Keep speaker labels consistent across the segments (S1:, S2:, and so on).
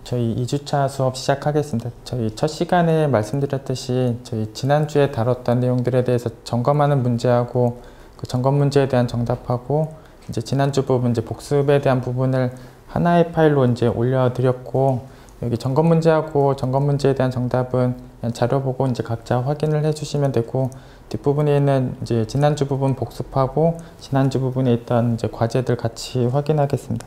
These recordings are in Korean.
S1: 저희 2주차 수업 시작하겠습니다. 저희 첫 시간에 말씀드렸듯이 저희 지난주에 다뤘던 내용들에 대해서 점검하는 문제하고 그 점검 문제에 대한 정답하고 이제 지난주 부분 이제 복습에 대한 부분을 하나의 파일로 이제 올려드렸고, 여기 점검 문제하고 점검 문제에 대한 정답은 그냥 자료 보고 이제 각자 확인을 해주시면 되고, 뒷부분에 있는 이제 지난주 부분 복습하고 지난주 부분에 있던 이제 과제들 같이 확인하겠습니다.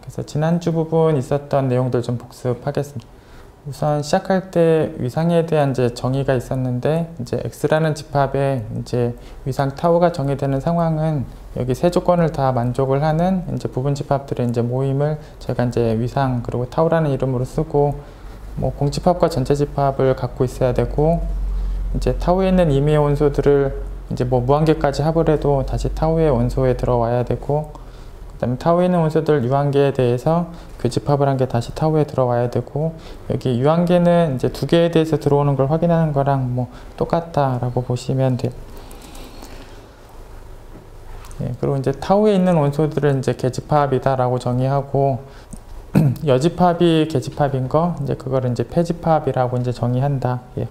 S1: 그래서 지난주 부분 있었던 내용들 좀 복습하겠습니다. 우선 시작할 때 위상에 대한 이제 정의가 있었는데, 이제 X라는 집합에 이제 위상 타우가 정의되는 상황은 여기 세 조건을 다 만족을 하는 이제 부분 집합들의 이제 모임을 저희가 이제 위상 그리고 타우라는 이름으로 쓰고, 뭐 공집합과 전체 집합을 갖고 있어야 되고, 이제 타우에 있는 임의의 원소들을 이제 뭐 무한계까지 합을 해도 다시 타우의 원소에 들어와야 되고, 그 다음에 타우에 있는 원소들 유한계에 대해서 교집합을 한 게 다시 타우에 들어와야 되고, 여기 유한계는 이제 두 개에 대해서 들어오는 걸 확인하는 거랑 뭐 똑같다라고 보시면 돼요. 예, 그리고 이제 타우에 있는 원소들은 이제 계집합이다라고 정의하고, 여집합이 계집합인 거, 이제 그거를 이제 폐집합이라고 이제 정의한다. 예.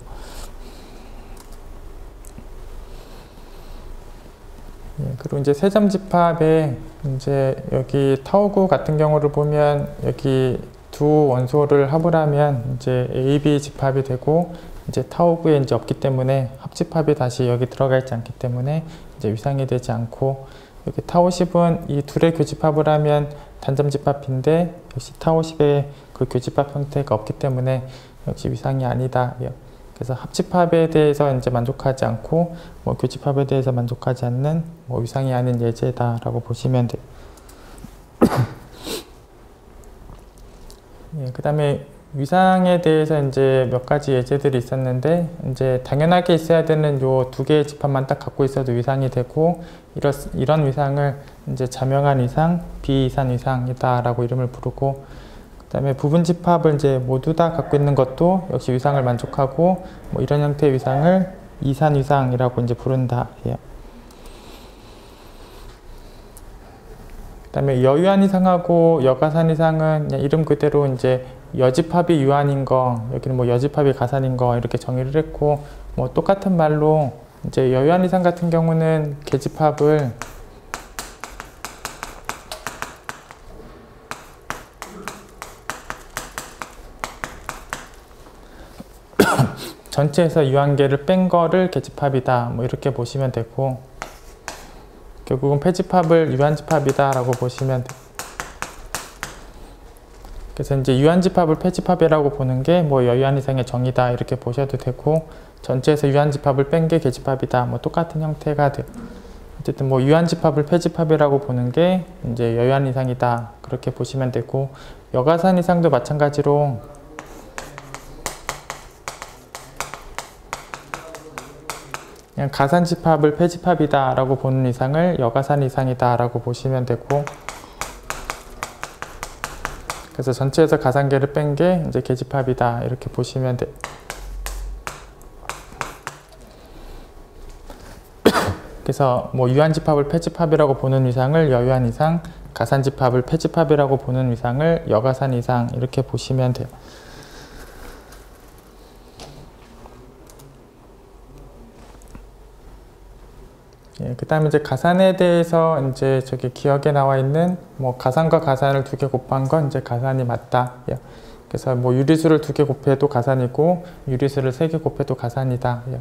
S1: 예, 그리고 이제 세점 집합에 이제 여기 타우구 같은 경우를 보면 여기 두 원소를 합을 하면 이제 AB 집합이 되고, 이제 타우구에 이제 없기 때문에 합집합이 다시 여기 들어가 있지 않기 때문에 이제 위상이 되지 않고, 여기 타우10은 이 둘의 교집합을 하면 단점 집합인데 역시 타우10의 그 교집합 형태가 없기 때문에 역시 위상이 아니다. 그래서 합집합에 대해서 이제 만족하지 않고 뭐 교집합에 대해서 만족하지 않는 뭐 위상이 아닌 예제다라고 보시면 돼요. 예, 그 다음에 위상에 대해서 이제 몇 가지 예제들이 있었는데, 이제 당연하게 있어야 되는 요 두 개의 집합만 딱 갖고 있어도 위상이 되고, 이런 위상을 이제 자명한 위상, 비이산 위상이다라고 이름을 부르고, 그 다음에 부분 집합을 이제 모두 다 갖고 있는 것도 역시 위상을 만족하고, 뭐 이런 형태의 위상을 이산 위상이라고 이제 부른다 해요. 그 다음에 여유한 이상하고 여가산 이상은 그냥 이름 그대로 이제 여집합이 유한인 거, 여기는 뭐 여집합이 가산인 거 이렇게 정의를 했고, 뭐 똑같은 말로 이제 여유한 이상 같은 경우는 계집합을 전체에서 유한계를 뺀 거를 계집합이다 뭐 이렇게 보시면 되고, 결국은 폐집합을 유한집합이다 라고 보시면 돼요. 그래서 이제 유한집합을 폐집합이라고 보는 게 뭐 여유한 이상의 정의다 이렇게 보셔도 되고, 전체에서 유한집합을 뺀 게 계집합이다 뭐 똑같은 형태가 돼요. 어쨌든 뭐 유한집합을 폐집합이라고 보는 게 이제 여유한 이상이다 그렇게 보시면 되고, 여가산 이상도 마찬가지로 그냥 가산집합을 폐집합이다 라고 보는 이상을 여가산 이상이다 라고 보시면 되고, 그래서 전체에서 가산계를 뺀 게 이제 계집합이다 이렇게 보시면 돼. 그래서 뭐 유한집합을 폐집합이라고 보는 위상을 여유한 이상, 가산집합을 폐집합이라고 보는 위상을 여가산 이상 이렇게 보시면 돼요. 예, 그 다음에 이제 가산에 대해서 이제 저기 기억에 나와 있는 뭐 가산과 가산을 두 개 곱한 건 이제 가산이 맞다. 예. 그래서 뭐 유리수를 두 개 곱해도 가산이고 유리수를 세 개 곱해도 가산이다. 예.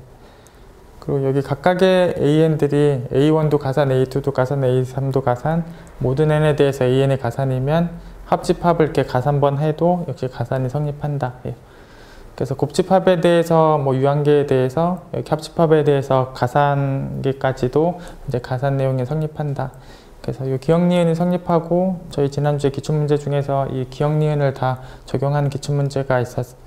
S1: 그리고 여기 각각의 AN들이 A1도 가산, A2도 가산, A3도 가산, 모든 N에 대해서 AN이 가산이면 합집합을 이렇게 가산번 해도 역시 가산이 성립한다. 예. 그래서 곱집합에 대해서 뭐 유한계에 대해서 이렇게 합집합에 대해서 가산계까지도 이제 가산 내용이 성립한다. 그래서 이 기억니은이 성립하고, 저희 지난주에 기출문제 중에서 이 기억니은을 다 적용하는 기출문제가 있었어요.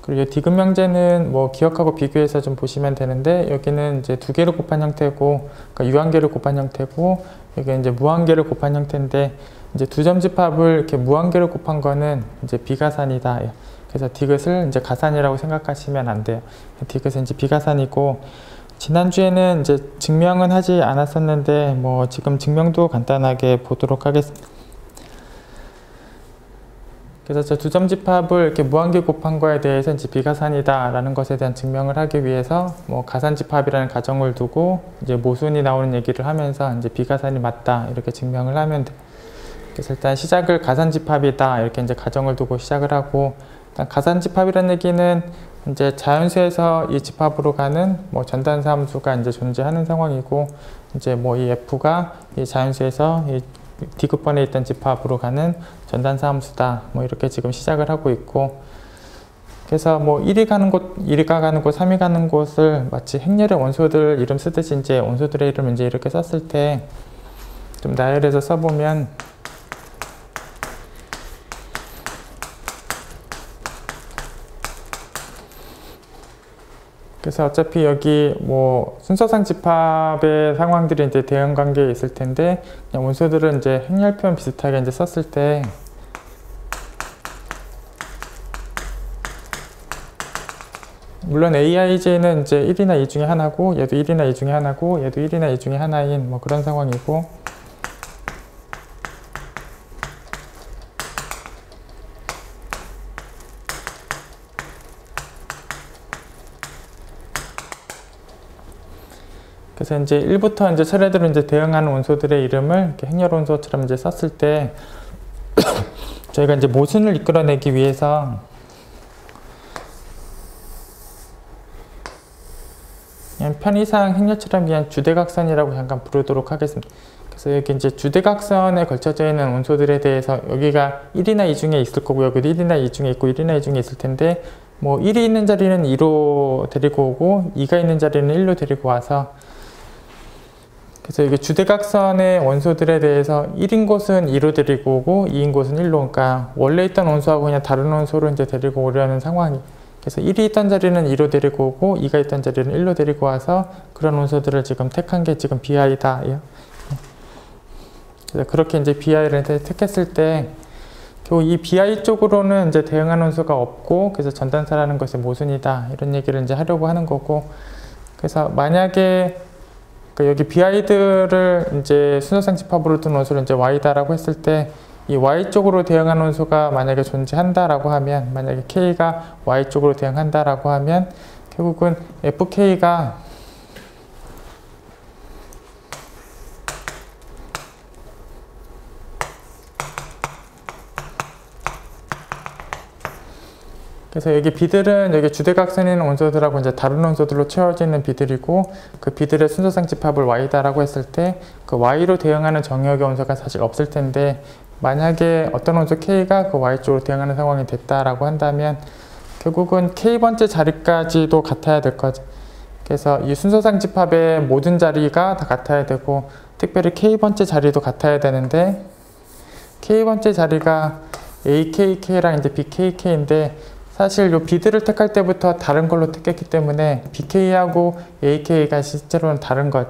S1: 그리고 이 디귿명제는 뭐 기억하고 비교해서 좀 보시면 되는데, 여기는 이제 두 개를 곱한 형태고, 그러니까 유한계를 곱한 형태고, 여기 이제 무한계를 곱한 형태인데, 이제 두 점 집합을 이렇게 무한계를 곱한 거는 이제 비가산이다. 그래서 디귿을 이제 가산이라고 생각하시면 안 돼요. 디귿은 이제 비가산이고, 지난주에는 이제 증명은 하지 않았었는데 뭐 지금 증명도 간단하게 보도록 하겠습니다. 그래서 저 두 점 집합을 이렇게 무한계 곱한 거에 대해서 이제 비가산이다라는 것에 대한 증명을 하기 위해서 뭐 가산 집합이라는 가정을 두고 이제 모순이 나오는 얘기를 하면서 이제 비가산이 맞다 이렇게 증명을 하면 돼. 그래서 일단 시작을 가산 집합이다 이렇게 이제 가정을 두고 시작을 하고, 일단 가산 집합이라는 얘기는 이제 자연수에서 이 집합으로 가는 뭐 전단사 함수가 이제 존재하는 상황이고, 이제 뭐 이 f가 이 자연수에서 이 D급번에 있던 집합으로 가는 전단사 함수다. 뭐 이렇게 지금 시작을 하고 있고, 그래서 뭐 1이 가는 곳, 1가 가는 곳, 3이 가는 곳을 마치 행렬의 원소들 이름 쓰듯이 이제 원소들의 이름 이제 이렇게 썼을 때 좀 나열해서 써보면, 그래서 어차피 여기 뭐 순서상 집합의 상황들이 이제 대응 관계에 있을 텐데, 그냥 원소들은 이제 행렬 표현 비슷하게 이제 썼을 때, 물론 AIJ는 이제 1이나 2 중에 하나고, 얘도 1이나 2 중에 하나고, 얘도 1이나 2 중에 하나인 뭐 그런 상황이고, 그래서 이제 1부터 이제 차례대로 이제 대응하는 원소들의 이름을 이렇게 행렬 원소처럼 이제 썼을 때 저희가 이제 모순을 이끌어내기 위해서 그냥 편의상 행렬처럼 그냥 주대각선이라고 잠깐 부르도록 하겠습니다. 그래서 여기 이제 주대각선에 걸쳐져 있는 원소들에 대해서 여기가 1이나 2 중에 있을 거고, 여기도 1이나 2 중에 있고 1이나 2 중에 있을 텐데, 뭐 1이 있는 자리는 2로 데리고 오고 2가 있는 자리는 1로 데리고 와서, 그래서 이게 주대각선의 원소들에 대해서 1인 곳은 2로 데리고 오고 2인 곳은 1로, 그러니까 원래 있던 원소하고 그냥 다른 원소를 이제 데리고 오려는 상황이, 그래서 1이 있던 자리는 2로 데리고 오고 2가 있던 자리는 1로 데리고 와서 그런 원소들을 지금 택한 게 지금 BI다. 그래서 그렇게 이제 BI를 택했을 때 결국 이 BI 쪽으로는 이제 대응하는 원소가 없고, 그래서 전단사라는 것이 모순이다 이런 얘기를 이제 하려고 하는 거고, 그래서 만약에 여기 BI들을 이제 순서상 집합으로 둔 원소를 이제 Y다라고 했을 때, 이 Y 쪽으로 대응하는 원소가 만약에 존재한다라고 하면, 만약에 K가 Y 쪽으로 대응한다라고 하면, 결국은 FK가 그래서 여기 B들은 여기 주대각선에 있는 원소들하고 이제 다른 원소들로 채워지는 B들이고, 그 B들의 순서상 집합을 Y다라고 했을 때 그 Y로 대응하는 정역의 원소가 사실 없을 텐데, 만약에 어떤 원소 K가 그 Y 쪽으로 대응하는 상황이 됐다라고 한다면 결국은 K번째 자리까지도 같아야 될 거죠. 그래서 이 순서상 집합의 모든 자리가 다 같아야 되고, 특별히 K번째 자리도 같아야 되는데, K번째 자리가 AKK랑 이제 BKK인데, 사실 요 B들을 택할 때부터 다른 걸로 택했기 때문에 BK하고 AK가 실제로는 다른 것,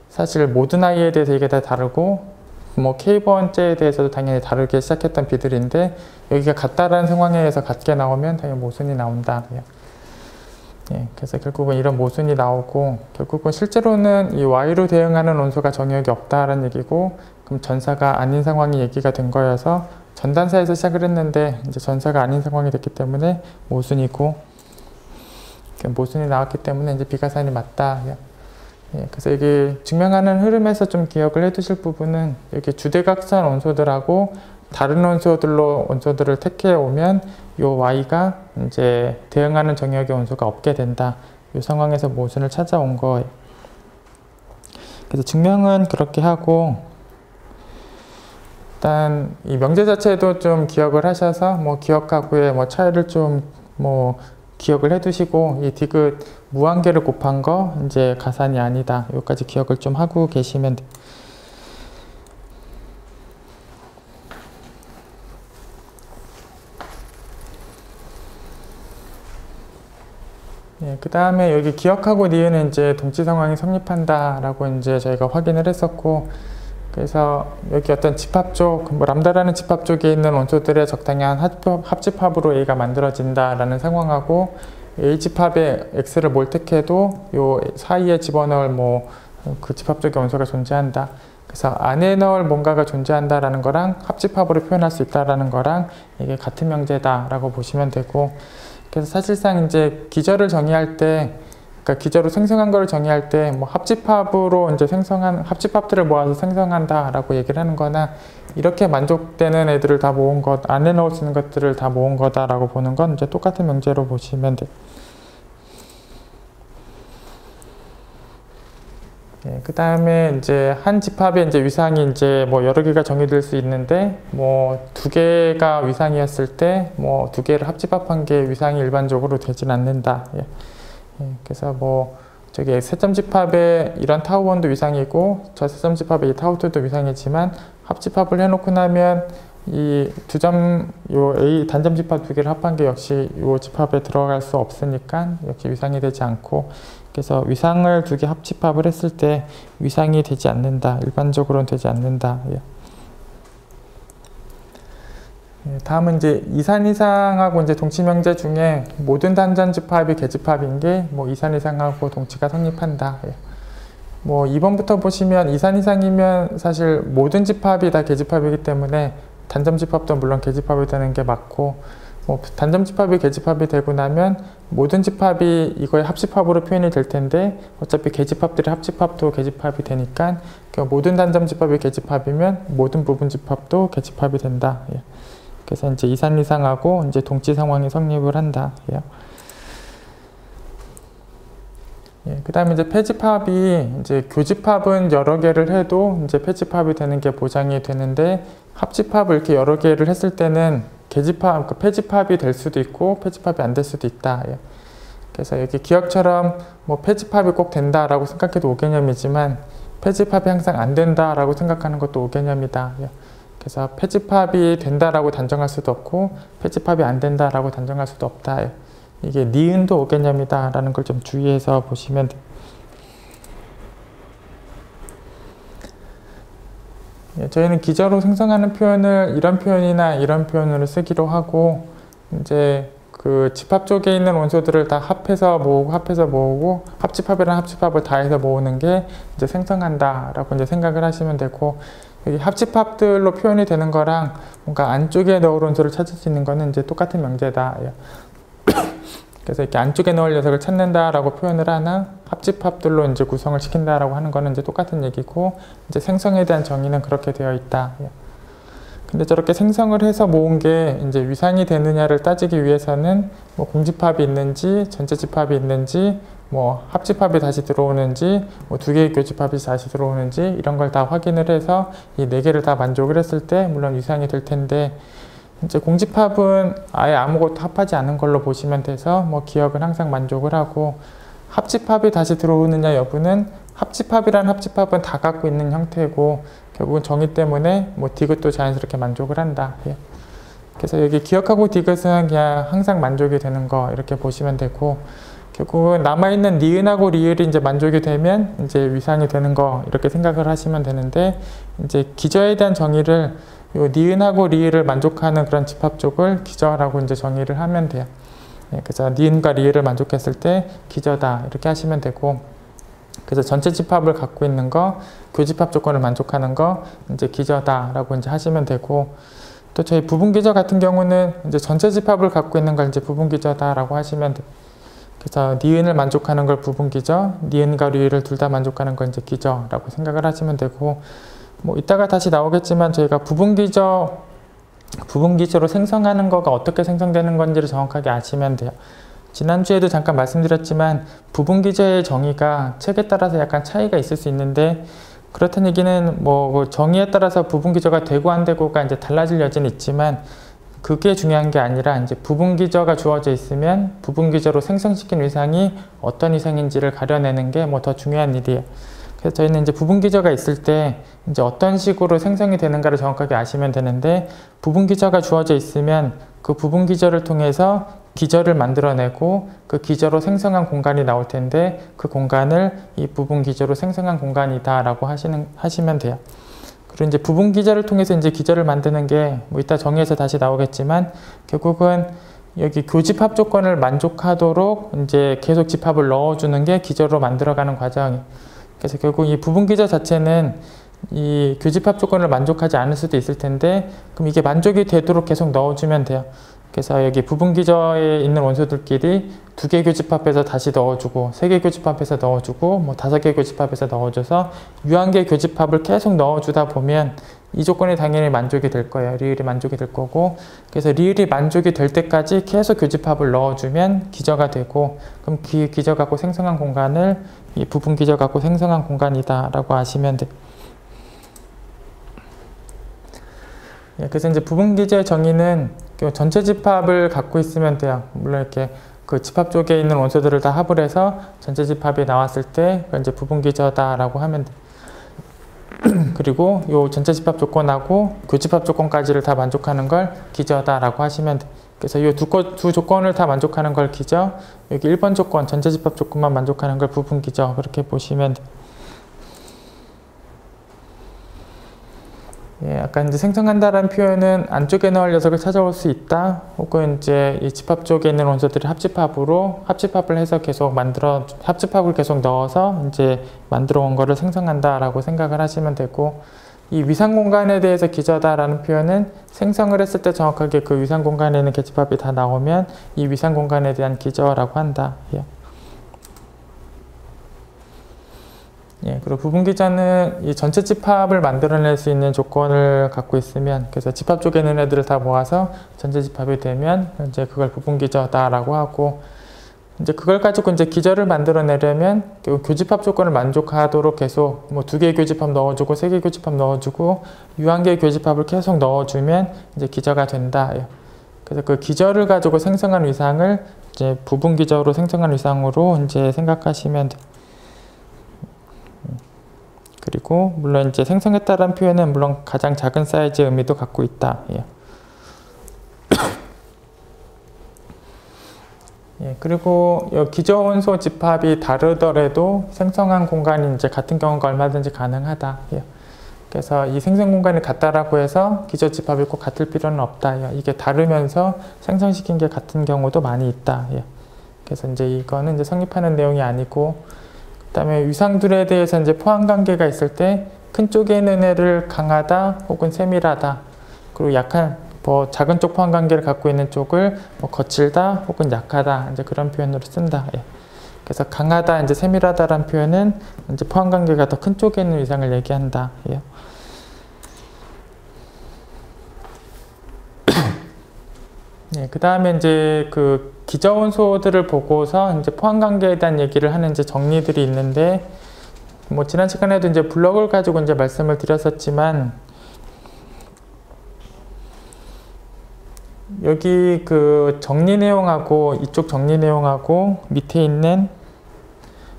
S1: 사실 모든 I에 대해서 이게 다 다르고, 뭐 K번째에 대해서도 당연히 다르게 시작했던 B들인데, 여기가 같다라는 상황에서 같게 나오면 당연히 모순이 나온다. 그래서 결국은 이런 모순이 나오고, 결국은 실제로는 이 Y로 대응하는 원소가 정역이 없다라는 얘기고, 그럼 전사가 아닌 상황이 얘기가 된 거여서 전단사에서 시작을 했는데 이제 전사가 아닌 상황이 됐기 때문에 모순이고, 모순이 나왔기 때문에 이제 비가산이 맞다. 그래서 여기 증명하는 흐름에서 좀 기억을 해 두실 부분은, 여기 주대각선 원소들하고 다른 원소들을 택해 오면 요 Y가 이제 대응하는 정역의 원소가 없게 된다. 이 상황에서 모순을 찾아온 거예요. 그래서 증명은 그렇게 하고, 일단 이 명제 자체도 좀 기억을 하셔서 뭐 기억하고의 뭐 차이를 좀 뭐 기억을 해 두시고, 이 디귿 무한계를 곱한 거 이제 가산이 아니다. 여기까지 기억을 좀 하고 계시면 돼요. 그 다음에 여기 기억하고 니은은 이제 동치 상황이 성립한다라고 이제 저희가 확인을 했었고, 그래서 여기 어떤 집합 쪽, 뭐 람다라는 집합 쪽에 있는 원소들의 적당한 합집합으로 A가 만들어진다라는 상황하고, A 집합에 X를 뭘 택해도 요 사이에 집어넣을 뭐 그 집합 쪽의 원소가 존재한다. 그래서 안에 넣을 뭔가가 존재한다라는 거랑 합집합으로 표현할 수 있다라는 거랑 이게 같은 명제다라고 보시면 되고, 그래서 사실상 이제 기저를 정의할 때, 그러니까 기저로 생성한 거를 정의할 때 뭐 합집합으로 이제 생성한 합집합들을 모아서 생성한다라고 얘기를 하는 거나, 이렇게 만족되는 애들을 다 모은 것, 안에 넣을 수 있는 것들을 다 모은 거다라고 보는 건 이제 똑같은 명제로 보시면 돼요. 예, 그 다음에 이제 한 집합의 이제 위상이 이제 뭐 여러 개가 정의될 수 있는데, 뭐 두 개가 위상이었을 때 뭐 두 개를 합집합한 게 위상이 일반적으로 되진 않는다. 예. 예, 그래서 뭐 저기 세점 집합에 이런 타우1도 위상이고 저 세점 집합에 이 타우2도 위상이지만, 합집합을 해놓고 나면 이 두 점, 요 A 단점 집합 두 개를 합한 게 역시 요 집합에 들어갈 수 없으니까 역시 위상이 되지 않고, 그래서 위상을 두 개 합집합을 했을 때 위상이 되지 않는다. 일반적으로는 되지 않는다. 예. 다음은 이제 이산이상하고 이제 동치명제 중에 모든 단전 집합이 개집합인 게 뭐 이산이상하고 동치가 성립한다. 예. 뭐 2번부터 보시면 이산이상이면 사실 모든 집합이 다 개집합이기 때문에 단점 집합도 물론 개집합이 되는 게 맞고, 뭐 단점 집합이 개집합이 되고 나면 모든 집합이 이거의 합집합으로 표현이 될 텐데, 어차피 개집합들의 합집합도 개집합이 되니까 모든 단점 집합이 개집합이면 모든 부분 집합도 개집합이 된다. 예. 그래서 이제 이산이상하고 이제 동치 상황이 성립을 한다. 예. 예, 그 다음에 이제 폐집합이, 이제 교집합은 여러 개를 해도 이제 폐집합이 되는 게 보장이 되는데, 합집합을 이렇게 여러 개를 했을 때는 개집합, 그러니까 폐집합이 될 수도 있고 폐집합이 안 될 수도 있다. 예. 그래서 여기 기억처럼 뭐 폐집합이 꼭 된다라고 생각해도 5개념이지만 폐집합이 항상 안 된다라고 생각하는 것도 5개념이다. 예. 그래서 폐집합이 된다라고 단정할 수도 없고 폐집합이 안 된다라고 단정할 수도 없다. 예. 이게 니은도 5개념이다라는 걸 좀 주의해서 보시면 돼요. 예, 저희는 기저로 생성하는 표현을 이런 표현이나 이런 표현으로 쓰기로 하고, 이제 그 집합 쪽에 있는 원소들을 다 합해서 모으고 합집합이랑 합집합을 다 해서 모으는 게 이제 생성한다라고 이제 생각을 하시면 되고, 여기 합집합들로 표현이 되는 거랑 뭔가 안쪽에 넣을 원소를 찾을 수 있는 거는 이제 똑같은 명제다. 그래서 이렇게 안쪽에 넣을 녀석을 찾는다라고 표현을 하나, 합집합들로 이제 구성을 시킨다라고 하는 거는 이제 똑같은 얘기고, 이제 생성에 대한 정의는 그렇게 되어 있다. 근데 저렇게 생성을 해서 모은 게 이제 위상이 되느냐를 따지기 위해서는 뭐 공집합이 있는지, 전체 집합이 있는지, 뭐 합집합이 다시 들어오는지, 뭐 두 개의 교집합이 다시 들어오는지, 이런 걸 다 확인을 해서 이 네 개를 다 만족을 했을 때 물론 위상이 될 텐데, 이제 공집합은 아예 아무것도 합하지 않은 걸로 보시면 돼서 뭐 기억은 항상 만족을 하고, 합집합이 다시 들어오느냐 여부는 합집합이란 합집합은 다 갖고 있는 형태고 결국은 정의 때문에 뭐 디귿도 자연스럽게 만족을 한다. 예. 그래서 여기 기억하고 디귿은 그냥 항상 만족이 되는 거 이렇게 보시면 되고, 결국은 남아있는 니은하고 리을이 이제 만족이 되면 이제 위상이 되는 거 이렇게 생각을 하시면 되는데, 이제 기저에 대한 정의를 요 니은하고 리을을 만족하는 그런 집합 쪽을 기저라고 이제 정의를 하면 돼요. 예, 그래서 니은과 리을을 만족했을 때 기저다 이렇게 하시면 되고, 그래서 전체 집합을 갖고 있는 거, 교집합 조건을 만족하는 거 이제 기저다라고 이제 하시면 되고, 또 저희 부분 기저 같은 경우는 이제 전체 집합을 갖고 있는 걸 이제 부분 기저다라고 하시면 돼요. 그래서 니은을 만족하는 걸 부분 기저, 니은과 리을을 둘 다 만족하는 건 이제 기저라고 생각을 하시면 되고, 뭐 이따가 다시 나오겠지만 저희가 부분 기저로 생성하는 거가 어떻게 생성되는 건지를 정확하게 아시면 돼요. 지난주에도 잠깐 말씀드렸지만 부분 기저의 정의가 책에 따라서 약간 차이가 있을 수 있는데, 그렇다는 얘기는 뭐 정의에 따라서 부분 기저가 되고 안 되고가 이제 달라질 여지는 있지만, 그게 중요한 게 아니라 이제 부분 기저가 주어져 있으면 부분 기저로 생성시킨 위상이 어떤 위상인지를 가려내는 게 뭐 더 중요한 일이에요. 그래서 저희는 이제 부분 기저가 있을 때 이제 어떤 식으로 생성이 되는가를 정확하게 아시면 되는데, 부분 기저가 주어져 있으면 그 부분 기저를 통해서 기저를 만들어내고 그 기저로 생성한 공간이 나올 텐데, 그 공간을 이 부분 기저로 생성한 공간이다라고 하시면 돼요. 그리고 이제 부분 기저를 통해서 이제 기저를 만드는 게 뭐 이따 정의에서 다시 나오겠지만, 결국은 여기 교집합 조건을 만족하도록 이제 계속 집합을 넣어주는 게 기저로 만들어가는 과정이에요. 그래서 결국 이 부분 기저 자체는 이 교집합 조건을 만족하지 않을 수도 있을 텐데 그럼 이게 만족이 되도록 계속 넣어주면 돼요. 그래서 여기 부분 기저에 있는 원소들끼리 2개 교집합해서 다시 넣어주고 3개 교집합해서 넣어주고 뭐 5개 교집합해서 넣어줘서 유한계 교집합을 계속 넣어주다 보면 이 조건이 당연히 만족이 될 거예요. 리을이 만족이 될 거고 그래서 리을이 만족이 될 때까지 계속 교집합을 넣어주면 기저가 되고 그럼 그 기저 갖고 생성한 공간을 이 부분 기저 갖고 생성한 공간이다 라고 아시면 돼요. 그래서 이제 부분 기저의 정의는 전체 집합을 갖고 있으면 돼요. 물론 이렇게 그 집합 쪽에 있는 원소들을 다 합을 해서 전체 집합이 나왔을 때 이제 부분 기저다라고 하면 돼. 그리고 요 전체 집합 조건하고 교집합 조건까지를 다 만족하는 걸 기저다라고 하시면 돼. 그래서 이 두 조건을 다 만족하는 걸 기저, 여기 1번 조건, 전체 집합 조건만 만족하는 걸 부분 기저 그렇게 보시면 돼. 예, 아까 이제 생성한다라는 표현은 안쪽에 넣을 녀석을 찾아올 수 있다. 혹은 이제 이 집합 쪽에 있는 원소들이 합집합을 해서 계속 합집합을 계속 넣어서 이제 만들어 온 거를 생성한다라고 생각을 하시면 되고, 이 위상 공간에 대해서 기저다라는 표현은 생성을 했을 때 정확하게 그 위상 공간에 있는 계집합이 다 나오면 이 위상 공간에 대한 기저라고 한다. 예. 예, 그리고 부분 기저는 이 전체 집합을 만들어낼 수 있는 조건을 갖고 있으면, 그래서 집합 쪽에 있는 애들을 다 모아서 전체 집합이 되면 이제 그걸 부분 기저다라고 하고, 이제 그걸 가지고 이제 기저를 만들어내려면 교집합 조건을 만족하도록 계속 뭐 2개의 교집합 넣어주고 3개의 교집합 넣어주고 유한계의 교집합을 계속 넣어주면 이제 기저가 된다. 그래서 그 기저를 가지고 생성한 위상을 이제 부분 기저로 생성한 위상으로 이제 생각하시면 돼요. 그리고 물론 이제 생성했다라는 표현은 물론 가장 작은 사이즈의 의미도 갖고 있다. 예. 예, 그리고 기저 원소 집합이 다르더라도 생성한 공간이 이제 같은 경우가 얼마든지 가능하다. 예. 그래서 이 생성 공간이 같다라고 해서 기저 집합이 꼭 같을 필요는 없다. 예. 이게 다르면서 생성시킨 게 같은 경우도 많이 있다. 예. 그래서 이제 이거는 이제 성립하는 내용이 아니고, 그다음에 위상들에 대해서 이제 포함 관계가 있을 때 큰 쪽에 있는 애를 강하다 혹은 세밀하다, 그리고 약한 뭐 작은 쪽 포함 관계를 갖고 있는 쪽을 뭐 거칠다 혹은 약하다, 이제 그런 표현으로 쓴다. 예. 그래서 강하다, 이제 세밀하다라는 표현은 이제 포함 관계가 더 큰 쪽에 있는 위상을 얘기한다. 예. 예, 그 다음에 이제 그 기저 원소들을 보고서 이제 포함 관계에 대한 얘기를 하는 이제 정리들이 있는데, 뭐 지난 시간에도 이제 블럭을 가지고 이제 말씀을 드렸었지만, 여기 그 정리 내용하고 이쪽 정리 내용하고 밑에 있는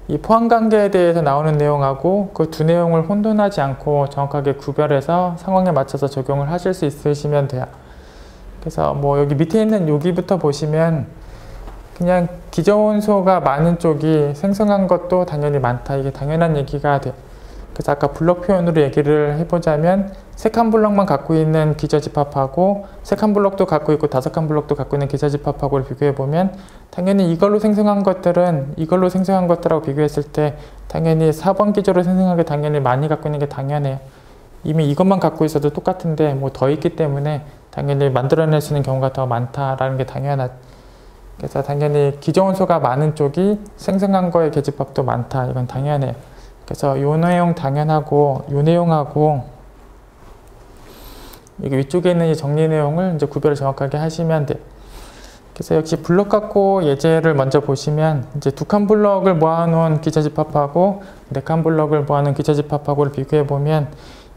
S1: 이 포함 관계에 대해서 나오는 내용하고 그 두 내용을 혼돈하지 않고 정확하게 구별해서 상황에 맞춰서 적용을 하실 수 있으시면 돼요. 그래서 뭐 여기 밑에 있는 여기부터 보시면 그냥 기저 원소가 많은 쪽이 생성한 것도 당연히 많다, 이게 당연한 얘기가 돼요. 그래서 아까 블럭 표현으로 얘기를 해보자면 3칸 블럭만 갖고 있는 기저 집합하고 3칸 블럭도 갖고 있고 5칸 블럭도 갖고 있는 기저 집합하고를 비교해보면 당연히 이걸로 생성한 것들은 이걸로 생성한 것들하고 비교했을 때 당연히 4번 기저로 생성한 게 당연히 많이 갖고 있는 게 당연해요. 이미 이것만 갖고 있어도 똑같은데 뭐 더 있기 때문에 당연히 만들어낼 수 있는 경우가 더 많다라는 게 당연하죠. 그래서 당연히 기저 원소가 많은 쪽이 생성한 거의 계집합도 많다, 이건 당연해요. 그래서 요 내용 당연하고 요 내용하고 여기 위쪽에 있는 이 정리 내용을 이제 구별을 정확하게 하시면 돼요. 그래서 역시 블럭 갖고 예제를 먼저 보시면 이제 2칸 블럭을 모아놓은 기저 집합하고 4칸 블럭을 모아놓은 기저 집합하고를 비교해 보면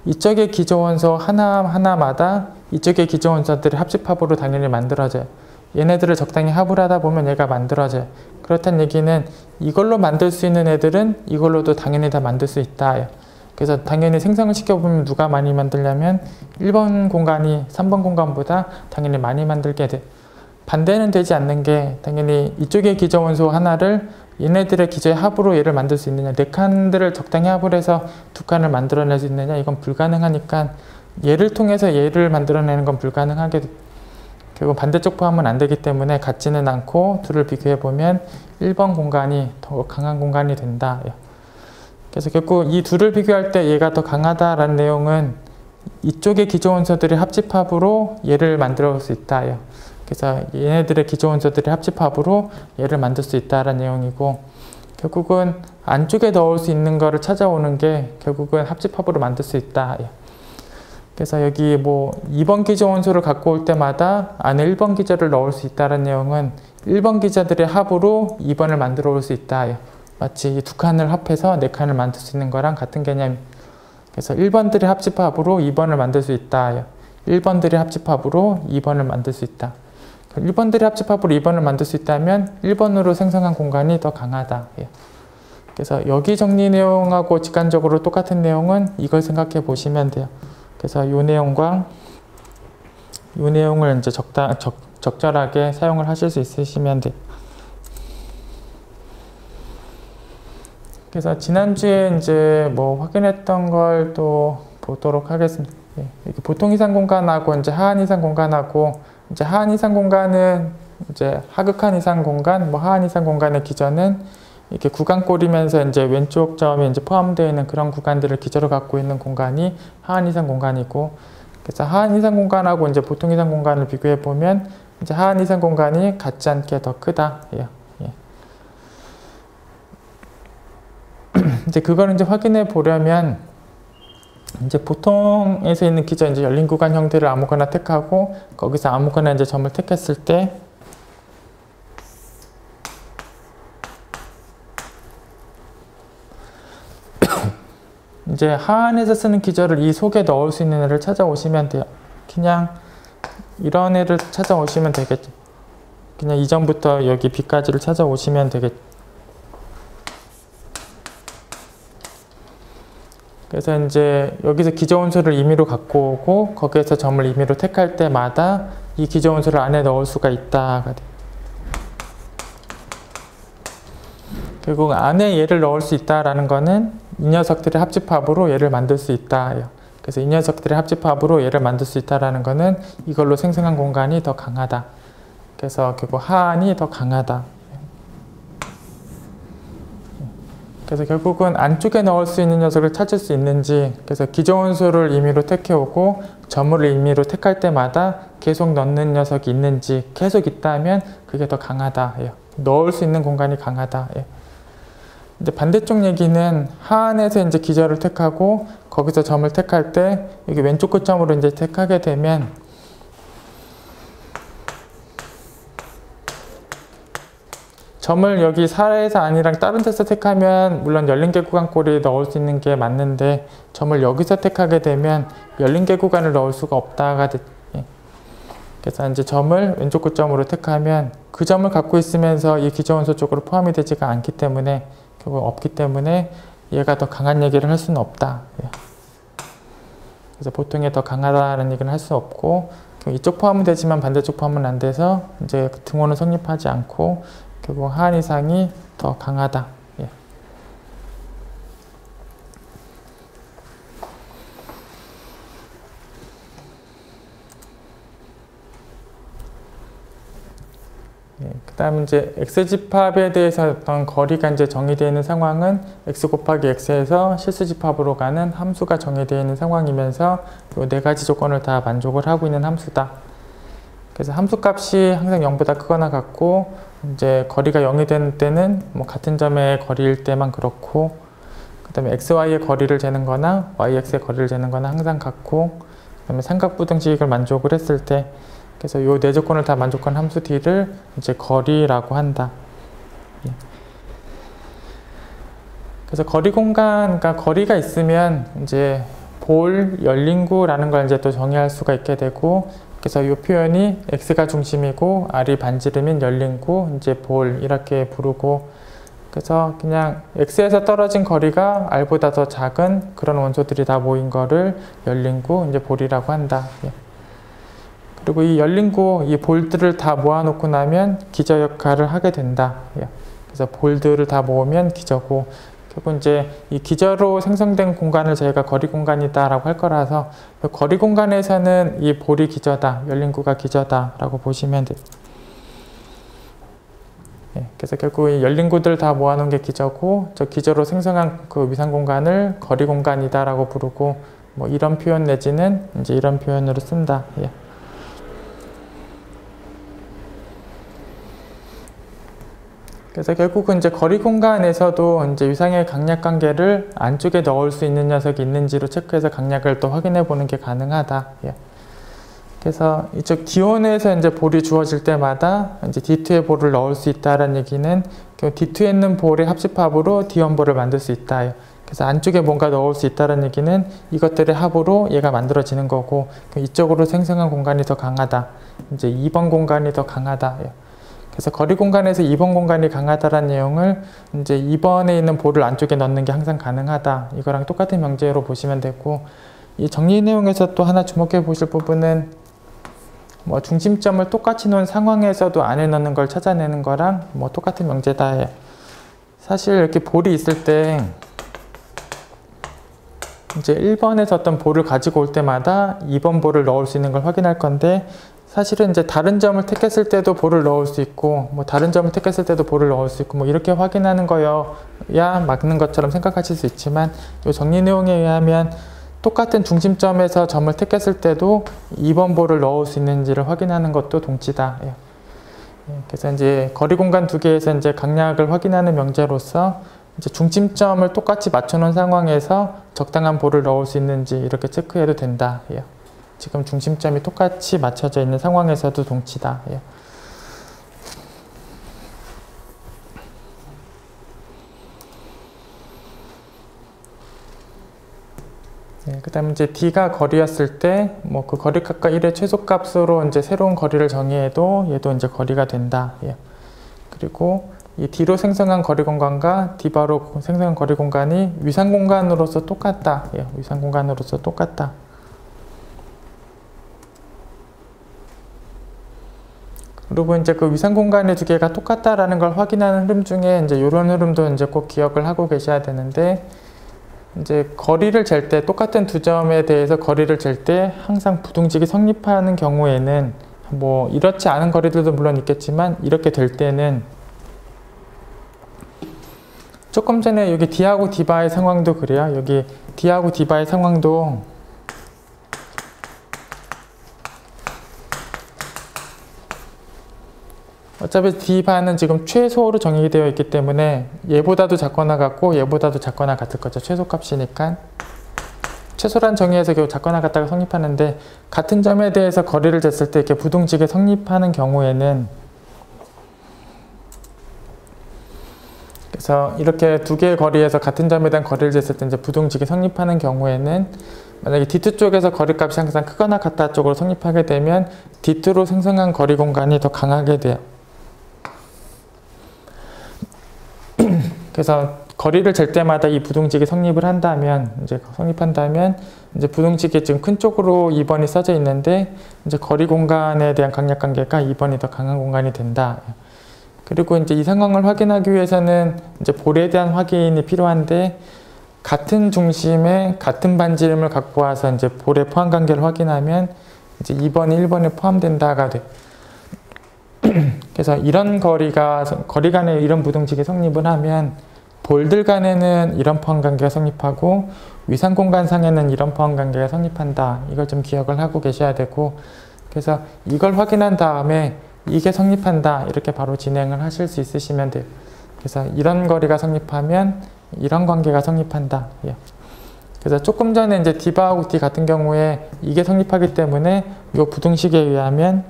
S1: 이쪽의 기저 원소 하나마다 이쪽의 기저 원소들이 합집합으로 당연히 만들어져요. 얘네들을 적당히 합을 하다 보면 얘가 만들어져요. 그렇다는 얘기는 이걸로 만들 수 있는 애들은 이걸로도 당연히 다 만들 수 있다. 그래서 당연히 생성을 시켜보면 누가 많이 만들냐면 1번 공간이 3번 공간보다 당연히 많이 만들게 돼. 반대는 되지 않는 게 당연히 이쪽의 기저 원소 하나를 얘네들의 기저의 합으로 얘를 만들 수 있느냐, 4칸들을 적당히 합을 해서 2칸을 만들어낼 수 있느냐, 이건 불가능하니까 얘를 통해서 얘를 만들어내는 건 불가능하게 돼. 결국 반대쪽 포함은 안 되기 때문에 같지는 않고 둘을 비교해 보면 1번 공간이 더 강한 공간이 된다. 그래서 결국 이 둘을 비교할 때 얘가 더 강하다라는 내용은 이쪽의 기저원소들의 합집합으로 얘를 만들어 볼 수 있다. 그래서 얘네들의 기저원소들의 합집합으로 얘를 만들 수 있다라는 내용이고, 결국은 안쪽에 넣을 수 있는 거를 찾아오는 게 결국은 합집합으로 만들 수 있다. 그래서 여기 뭐 2번 기저원소를 갖고 올 때마다 안에 1번 기저를 넣을 수 있다는 내용은 1번 기저들의 합으로 2번을 만들어 올 수 있다. 마치 이 두 칸을 합해서 4칸을 만들 수 있는 거랑 같은 개념. 그래서 1번들의 합집합으로 2번을 만들 수 있다. 1번들의 합집합으로 2번을 만들 수 있다. 1번들의 합집합으로 2번을 만들 수 있다면 1번으로 생성한 공간이 더 강하다. 그래서 여기 정리 내용하고 직관적으로 똑같은 내용은 이걸 생각해 보시면 돼요. 그래서 이 내용과 이 내용을 이제 적절하게 사용을 하실 수 있으시면 돼요. 그래서 지난주에 이제 뭐 확인했던 걸 또 보도록 하겠습니다. 보통 이상 공간하고 이제 하한 이상 공간하고, 이제 하한 이상 공간은 이제 하극한 이상 공간, 뭐 하한 이상 공간의 기저는 이렇게 구간꼴이면서 이제 왼쪽 점이 이제 포함되어 있는 그런 구간들을 기저로 갖고 있는 공간이 하한 이상 공간이고, 그래서 하한 이상 공간하고 이제 보통 이상 공간을 비교해 보면 이제 하한 이상 공간이 같지 않게 더 크다. 이제 그걸 이제 확인해 보려면 이제 보통에서 있는 기저 이제 열린 구간 형태를 아무거나 택하고 거기서 아무거나 이제 점을 택했을 때 이제 하안에서 쓰는 기저를 이 속에 넣을 수 있는 애를 찾아오시면 돼요. 그냥 이런 애를 찾아오시면 되겠죠. 그냥 이전부터 여기 B까지를 찾아오시면 되겠죠. 그래서 이제 여기서 기저원소를 임의로 갖고 오고 거기에서 점을 임의로 택할 때마다 이 기저원소를 안에 넣을 수가 있다가 돼요. 결국 안에 얘를 넣을 수 있다라는 거는 이 녀석들의 합집합으로 얘를 만들 수 있다. 그래서 이 녀석들의 합집합으로 얘를 만들 수 있다라는 거는 이걸로 생성한 공간이 더 강하다. 그래서 결국 하안이 더 강하다. 그래서 결국은 안쪽에 넣을 수 있는 녀석을 찾을 수 있는지, 그래서 기저원소를 임의로 택해오고 점을 임의로 택할 때마다 계속 넣는 녀석이 있는지, 계속 있다면 그게 더 강하다. 넣을 수 있는 공간이 강하다. 이제 반대쪽 얘기는 하안에서 이제 기저를 택하고 거기서 점을 택할 때 여기 왼쪽 끝점으로 이제 택하게 되면 점을 여기 4에서 안이랑 다른 데서 택하면 물론 열린 개 구간꼴에 넣을 수 있는 게 맞는데 점을 여기서 택하게 되면 열린 개 구간을 넣을 수가 없다가 그래서 이제 점을 왼쪽 끝점으로 택하면 그 점을 갖고 있으면서 이 기저원소 쪽으로 포함이 되지가 않기 때문에 결국 없기 때문에 얘가 더 강한 얘기를 할 수는 없다. 그래서 보통에 더 강하다는 얘기는 할 수 없고 이쪽 포함은 되지만 반대쪽 포함은 안 돼서 이제 등호는 성립하지 않고 결국 하한 이상이 더 강하다. 그 다음 이제 X집합에 대해서 어떤 거리가 이제 정의되어 있는 상황은 X 곱하기 X에서 실수집합으로 가는 함수가 정의되어 있는 상황이면서 이 4가지 조건을 다 만족을 하고 있는 함수다. 그래서 함수값이 항상 0보다 크거나 같고 이제 거리가 0이 되는 때는 뭐 같은 점의 거리일 때만 그렇고 그 다음에 XY의 거리를 재는 거나 YX의 거리를 재는 거나 항상 같고 그 다음에 삼각부등식을 만족을 했을 때 그래서 이 4조건을 다 만족한 함수 D를 이제 거리라고 한다. 그래서 거리 공간, 그러니까 거리가 있으면 이제 볼, 열린구라는 걸 이제 또 정의할 수가 있게 되고 그래서 이 표현이 X가 중심이고 R이 반지름인 열린구, 이제 볼 이렇게 부르고 그래서 그냥 X에서 떨어진 거리가 R보다 더 작은 그런 원소들이 다 모인 거를 열린구, 이제 볼이라고 한다. 그리고 이 열린구, 이 볼들을 다 모아놓고 나면 기저 역할을 하게 된다. 그래서 볼들을 다 모으면 기저고 결국 이제 이 기저로 생성된 공간을 저희가 거리 공간이다라고 할 거라서 그 거리 공간에서는 이 볼이 기저다, 열린구가 기저다라고 보시면 돼요. 예, 그래서 결국 이 열린 구들 다 모아놓은 게 기저고 저 기저로 생성한 그 위상 공간을 거리 공간이다라고 부르고 뭐 이런 표현 내지는 이제 이런 표현으로 쓴다. 예. 그래서 결국은 이제 거리 공간에서도 이제 위상의 강약 관계를 안쪽에 넣을 수 있는 녀석이 있는지로 체크해서 강약을 또 확인해 보는 게 가능하다. 예. 그래서 이쪽 D1에서 이제 볼이 주어질 때마다 이제 D2에 볼을 넣을 수 있다라는 얘기는 D2에 있는 볼의 합집합으로 D1 볼을 만들 수 있다. 그래서 안쪽에 뭔가 넣을 수 있다는 얘기는 이것들의 합으로 얘가 만들어지는 거고 이쪽으로 생성한 공간이 더 강하다. 이제 2번 공간이 더 강하다. 그래서 거리 공간에서 2번 공간이 강하다라는 내용을 이제 2번에 있는 볼을 안쪽에 넣는 게 항상 가능하다. 이거랑 똑같은 명제로 보시면 되고 이 정리 내용에서 또 하나 주목해 보실 부분은 뭐 중심점을 똑같이 놓은 상황에서도 안에 넣는 걸 찾아내는 거랑 뭐 똑같은 명제다. 사실 이렇게 볼이 있을 때 이제 1번에서 어떤 볼을 가지고 올 때마다 2번 볼을 넣을 수 있는 걸 확인할 건데 사실은 이제 다른 점을 택했을 때도 볼을 넣을 수 있고 뭐 다른 점을 택했을 때도 볼을 넣을 수 있고 뭐 이렇게 확인하는 거여야 맞는 것처럼 생각하실 수 있지만 이 정리 내용에 의하면 똑같은 중심점에서 점을 택했을 때도 2번 볼을 넣을 수 있는지를 확인하는 것도 동치다. 예. 그래서 이제 거리 공간 두 개에서 이제 강약을 확인하는 명제로서 이제 중심점을 똑같이 맞춰놓은 상황에서 적당한 볼을 넣을 수 있는지 이렇게 체크해도 된다. 예. 지금 중심점이 똑같이 맞춰져 있는 상황에서도 동치다. 예. 네, 그 다음에 이제 D가 거리였을 때, 뭐 그 거리값과 1의 최소값으로 이제 새로운 거리를 정의해도 얘도 이제 거리가 된다. 예. 그리고 이 D로 생성한 거리 공간과 D바로 생성한 거리 공간이 위상 공간으로서 똑같다. 예. 위상 공간으로서 똑같다. 그리고 이제 그 위상 공간의 두 개가 똑같다라는 걸 확인하는 흐름 중에 이제 이런 흐름도 이제 꼭 기억을 하고 계셔야 되는데, 이제 거리를 잴 때 똑같은 두 점에 대해서 거리를 잴 때 항상 부등식이 성립하는 경우에는 뭐 이렇지 않은 거리들도 물론 있겠지만 이렇게 될 때는 조금 전에 여기 D하고 D바의 상황도 그래요. 여기 D하고 D바의 상황도 어차피 D바는 지금 최소로 정의되어 있기 때문에 얘보다도 작거나 같고 얘보다도 작거나 같을 거죠. 최소값이니까. 최소란 정의에서 결국 작거나 같다가 성립하는데 같은 점에 대해서 거리를 쟀을 때 이렇게 부등식이 성립하는 경우에는 그래서 이렇게 두 개의 거리에서 같은 점에 대한 거리를 쟀을 때 이제 부등식이 성립하는 경우에는 만약에 D2 쪽에서 거리값이 항상 크거나 같다 쪽으로 성립하게 되면 D2로 생성한 거리 공간이 더 강하게 돼요. 그래서 거리를 잴 때마다 이 부등식이 성립을 한다면, 이제 부등식이 지금 큰 쪽으로 2번이 써져 있는데, 이제 거리 공간에 대한 강약 관계가 2번이 더 강한 공간이 된다. 그리고 이제 이 상황을 확인하기 위해서는 이제 볼에 대한 확인이 필요한데, 같은 중심에 같은 반지름을 갖고 와서 이제 볼의 포함 관계를 확인하면, 이제 2번이 1번에 포함된다가 돼. 그래서 이런 거리 간에 이런 부등식이 성립을 하면 볼들 간에는 이런 포함관계가 성립하고 위상 공간상에는 이런 포함관계가 성립한다. 이걸 좀 기억을 하고 계셔야 되고, 그래서 이걸 확인한 다음에 이게 성립한다. 이렇게 바로 진행을 하실 수 있으시면 돼요. 그래서 이런 거리가 성립하면 이런 관계가 성립한다. 그래서 조금 전에 이제 D바하고 D 같은 경우에 이게 성립하기 때문에 이 부등식에 의하면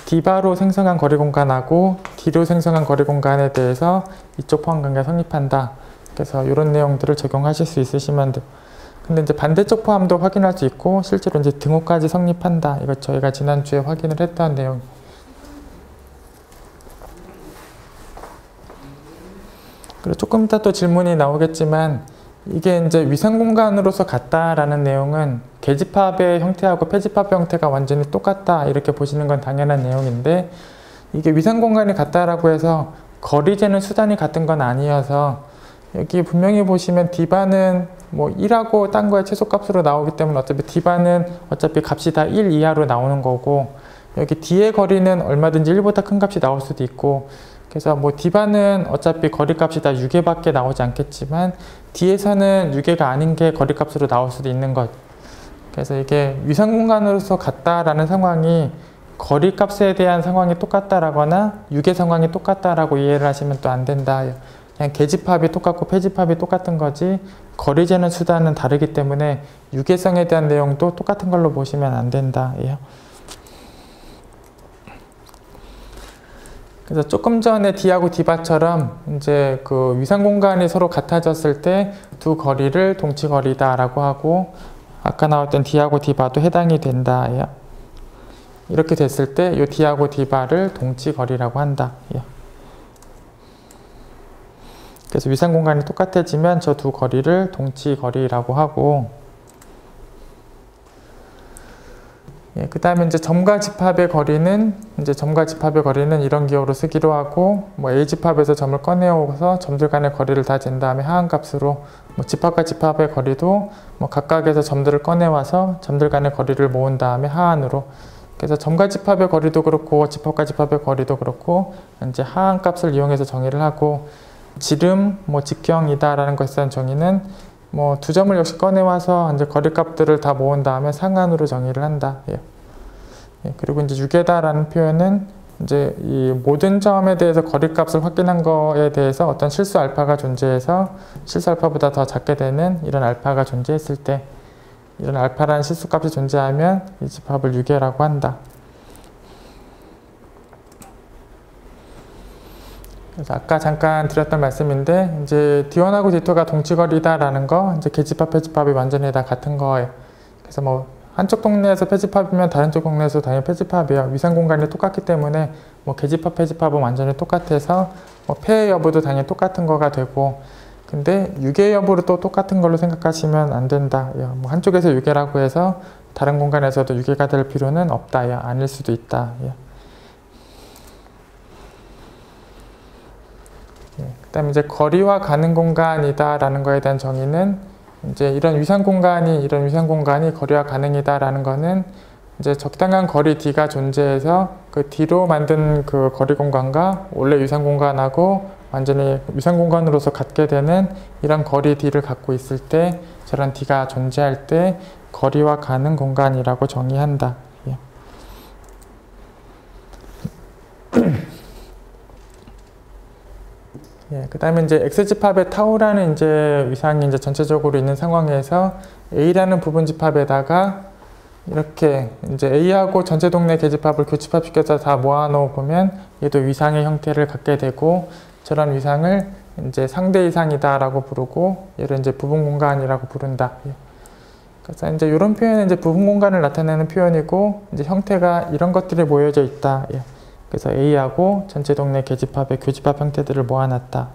S1: D바로 생성한 거리 공간하고 D로 생성한 거리 공간에 대해서 이쪽 포함관계가 성립한다. 그래서 이런 내용들을 적용하실 수 있으시면 돼요. 근데 이제 반대쪽 포함도 확인할 수 있고 실제로 이제 등호까지 성립한다. 이거 저희가 지난주에 확인을 했던 내용. 그리고 조금 이따 또 질문이 나오겠지만 이게 이제 위상 공간으로서 같다라는 내용은 계집합의 형태하고 폐집합의 형태가 완전히 똑같다 이렇게 보시는 건 당연한 내용인데, 이게 위상 공간이 같다라고 해서 거리 재는 수단이 같은 건 아니어서 여기 분명히 보시면 D바는 뭐 1하고 딴 거의 최소값으로 나오기 때문에 어차피 D바는 어차피 값이 다 1 이하로 나오는 거고, 여기 D의 거리는 얼마든지 1보다 큰 값이 나올 수도 있고, 그래서 뭐 D반은 어차피 거리값이 다 6개밖에 나오지 않겠지만 D에서는 6개가 아닌 게 거리값으로 나올 수도 있는 것. 그래서 이게 위상공간으로서 같다라는 상황이 거리값에 대한 상황이 똑같다라거나 6의 상황이 똑같다라고 이해를 하시면 또 안 된다. 그냥 계집합이 똑같고 폐집합이 똑같은 거지 거리 재는 수단은 다르기 때문에 유계성에 대한 내용도 똑같은 걸로 보시면 안 된다. 그래서 조금 전에 D하고 D바처럼 이제 그 위상 공간이 서로 같아졌을 때 두 거리를 동치거리다라고 하고, 아까 나왔던 D하고 D바도 해당이 된다. 이렇게 됐을 때 이 D하고 D바를 동치거리라고 한다. 그래서 위상 공간이 똑같아지면 저 두 거리를 동치거리라고 하고, 그 다음에 이제 점과 집합의 거리는 이런 기호로 쓰기로 하고, 뭐 A 집합에서 점을 꺼내오고서 점들 간의 거리를 다 잰 다음에 하한 값으로, 뭐 집합과 집합의 거리도 뭐 각각에서 점들을 꺼내와서 점들 간의 거리를 모은 다음에 하한으로. 그래서 점과 집합의 거리도 그렇고 집합과 집합의 거리도 그렇고 이제 하한 값을 이용해서 정의를 하고, 지름, 뭐 직경이다라는 것에 대한 정의는 뭐 두 점을 역시 꺼내와서 이제 거리값들을 다 모은 다음에 상한으로 정의를 한다. 그리고 이제 유계다라는 표현은 이제 이 모든 점에 대해서 거리값을 확인한 거에 대해서 어떤 실수 알파가 존재해서 실수 알파보다 더 작게 되는 이런 알파가 존재했을 때, 이런 알파라는 실수값이 존재하면 이 집합을 유계라고 한다. 그래서 아까 잠깐 드렸던 말씀인데, 이제 D1하고 D2가 동치거리다라는 거, 이제 계집합, 폐집합이 완전히 다 같은 거예요. 그래서 뭐 한쪽 동네에서 폐집합이면 다른 쪽 동네에서 당연히 폐집합이에요. 위상 공간이 똑같기 때문에 뭐 계집합, 폐집합은 완전히 똑같아서 뭐 폐 여부도 당연히 똑같은 거가 되고, 근데 유계 여부를 또 똑같은 걸로 생각하시면 안 된다. 뭐 한쪽에서 유계라고 해서 다른 공간에서도 유계가 될 필요는 없다. 아닐 수도 있다. 그 다음에 이제 거리와 가는 공간이다 라는 거에 대한 정의는, 이제 이런 위상 공간이 거리와 가능이다 라는 거는 이제 적당한 거리 D가 존재해서 그 D로 만든 그 거리 공간과 원래 위상 공간하고 완전히 위상 공간으로서 같게 되는 이런 거리 D를 갖고 있을 때, 저런 D가 존재할 때 거리와 가는 공간이라고 정의한다. 그 다음에 이제 X집합의 타우라는 이제 위상이 이제 전체적으로 있는 상황에서 A라는 부분 집합에다가 이렇게 이제 A하고 전체 동네 계집합을 교집합시켜서 다 모아놓어 보면 얘도 위상의 형태를 갖게 되고, 저런 위상을 이제 상대 이상이다라고 부르고 얘를 이제 부분 공간이라고 부른다. 그래서 이제 이런 표현은 이제 부분 공간을 나타내는 표현이고, 이제 형태가 이런 것들이 모여져 있다. 그래서 A하고 전체 동네 계집합의 교집합 형태들을 모아놨다.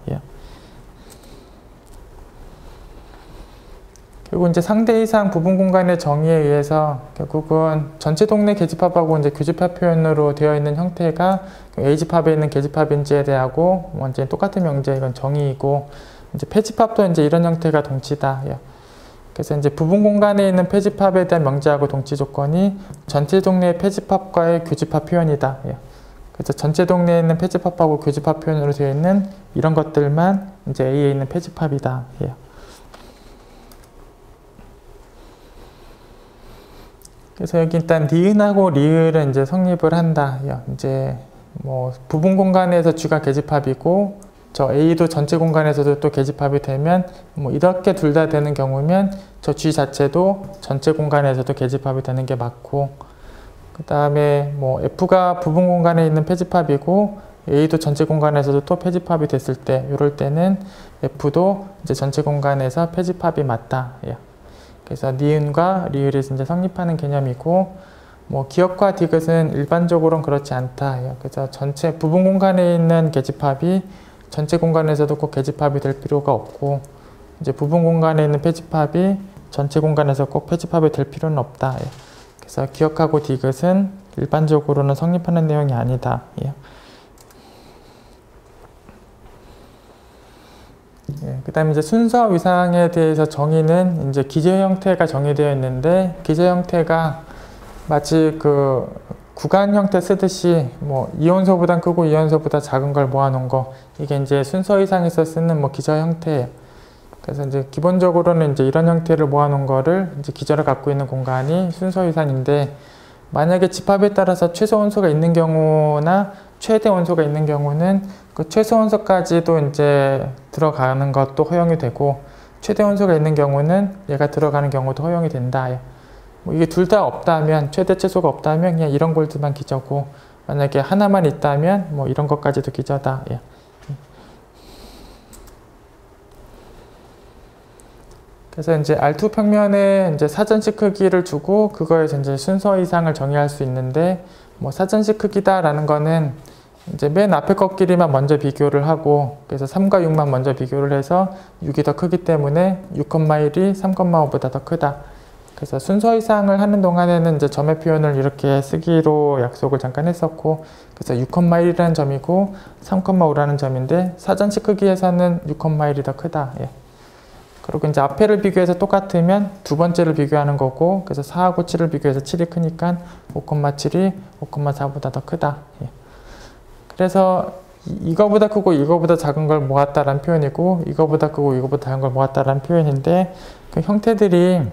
S1: 그리고 이제 상대 이상 부분 공간의 정의에 의해서 결국은 전체 동네 계집합하고 이제 교집합 표현으로 되어 있는 형태가 A 집합에 있는 계집합인지에 대하고 완전히 똑같은 명제, 이건 정의이고, 이제 폐집합도 이제 이런 형태가 동치다. 그래서 이제 부분 공간에 있는 폐집합에 대한 명제하고 동치 조건이 전체 동네의 폐집합과의 교집합 표현이다. 그래서 전체 동네에 있는 폐집합하고 교집합 표현으로 되어 있는 이런 것들만 이제 A에 있는 폐집합이다. 그래서 여기 일단 니은하고 리을은 이제 성립을 한다. 이제 뭐 부분 공간에서 G가 계집합이고, 저 A도 전체 공간에서도 또 계집합이 되면 뭐 이렇게 둘 다 되는 경우면 저 G 자체도 전체 공간에서도 계집합이 되는 게 맞고, 그 다음에 뭐 F가 부분 공간에 있는 폐집합이고 A도 전체 공간에서도 또 폐집합이 됐을 때, 이럴 때는 F도 이제 전체 공간에서 폐집합이 맞다. 그래서 니은과 리을이 이제 성립하는 개념이고, 뭐 기역과 디귿은 일반적으로는 그렇지 않다. 그래서 전체 부분 공간에 있는 계집합이 전체 공간에서도 꼭 계집합이 될 필요가 없고, 이제 부분 공간에 있는 폐집합이 전체 공간에서 꼭 폐집합이 될 필요는 없다. 그래서 기역하고 디귿은 일반적으로는 성립하는 내용이 아니다. 그 다음에 이제 순서 위상에 대해서 정의는 이제 기재 형태가 정의되어 있는데, 기재 형태가 마치 그 구간 형태 쓰듯이 뭐 이온소보다 크고 이온소보다 작은 걸 모아놓은 거, 이게 이제 순서 이상에서 쓰는 뭐 기저 형태예요. 그래서 이제 기본적으로는 이제 이런 형태를 모아놓은 거를 이제 기저를 갖고 있는 공간이 순서 이상인데, 만약에 집합에 따라서 최소 원소가 있는 경우나 최대 원소가 있는 경우는 그 최소 원소까지도 이제 들어가는 것도 허용이 되고, 최대 원소가 있는 경우는 얘가 들어가는 경우도 허용이 된다. 뭐 이게 둘 다 없다면, 최대 최소가 없다면 그냥 이런 골드만 기저고, 만약에 하나만 있다면 뭐 이런 것까지도 기저다. 예. 그래서 이제 R2 평면에 이제 사전식 크기를 주고 그거에서 이제 순서 이상을 정의할 수 있는데, 뭐 사전식 크기다라는 거는 이제 맨 앞에 것끼리만 먼저 비교를 하고, 그래서 3과 6만 먼저 비교를 해서 6이 더 크기 때문에 6,1이 3,5보다 더 크다. 그래서 순서 이상을 하는 동안에는 이제 점의 표현을 이렇게 쓰기로 약속을 잠깐 했었고, 그래서 6,1이라는 점이고 3,5라는 점인데, 사전식 크기에서는 6,1이 더 크다. 예. 그리고 이제 앞에를 비교해서 똑같으면 두 번째를 비교하는 거고, 그래서 4하고 7을 비교해서 7이 크니까 5,7이 5,4보다 더 크다. 예. 그래서 이거보다 크고 이거보다 작은 걸 모았다라는 표현이고, 이거보다 크고 이거보다 작은 걸 모았다라는 표현인데, 그 형태들이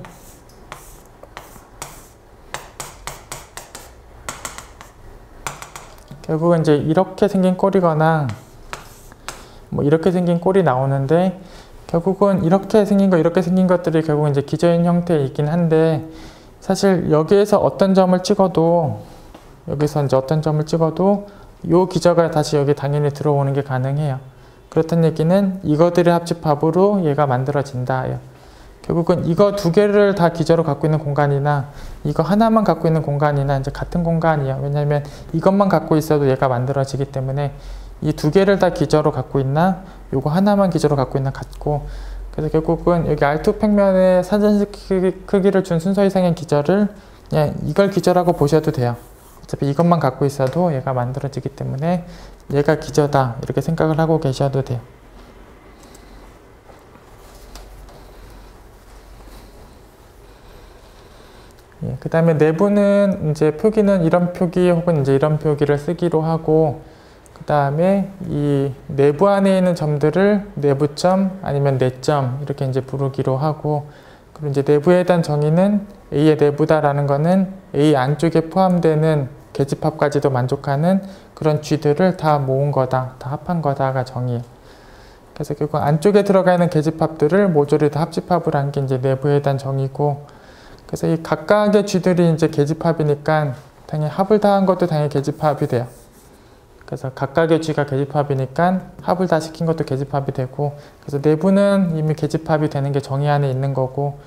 S1: 결국은 이제 이렇게 생긴 꼴이거나 뭐 이렇게 생긴 꼴이 나오는데, 결국은 이렇게 생긴 거, 이렇게 생긴 것들이 결국은 이제 기저인 형태이긴 한데, 사실 여기에서 어떤 점을 찍어도, 여기서 이제 어떤 점을 찍어도 요 기저가 다시 여기 당연히 들어오는 게 가능해요. 그렇다는 얘기는 이거들의 합집합으로 얘가 만들어진다. 결국은 이거 두 개를 다 기저로 갖고 있는 공간이나 이거 하나만 갖고 있는 공간이나 이제 같은 공간이에요. 왜냐하면 이것만 갖고 있어도 얘가 만들어지기 때문에 이 두 개를 다 기저로 갖고 있나 요거 하나만 기저로 갖고 있나 같고, 그래서 결국은 여기 R2 평면의 사전식 크기를 준 순서 이상의 기저를 그냥 이걸 기저라고 보셔도 돼요. 어차피 이것만 갖고 있어도 얘가 만들어지기 때문에 얘가 기저다 이렇게 생각을 하고 계셔도 돼요. 예, 그 다음에 내부는 이제 표기는 이런 표기 혹은 이제 이런 표기를 쓰기로 하고, 그 다음에 이 내부 안에 있는 점들을 내부점 아니면 내점 이렇게 이제 부르기로 하고, 그리고 이제 내부에 대한 정의는 A의 내부다라는 거는 A 안쪽에 포함되는 계집합까지도 만족하는 그런 G들을 다 모은 거다, 다 합한 거다가 정의예요. 그래서 결국 안쪽에 들어가 있는 계집합들을 모조리 다 합집합을 한 게 이제 내부에 대한 정의고, 그래서 이 각각의 G들이 이제 계집합이니까 당연히 합을 다 한 것도 당연히 계집합이 돼요. 그래서 각각의 G가 계집합이니까 합을 다 시킨 것도 계집합이 되고, 그래서 내부는 이미 계집합이 되는 게 정의 안에 있는 거고,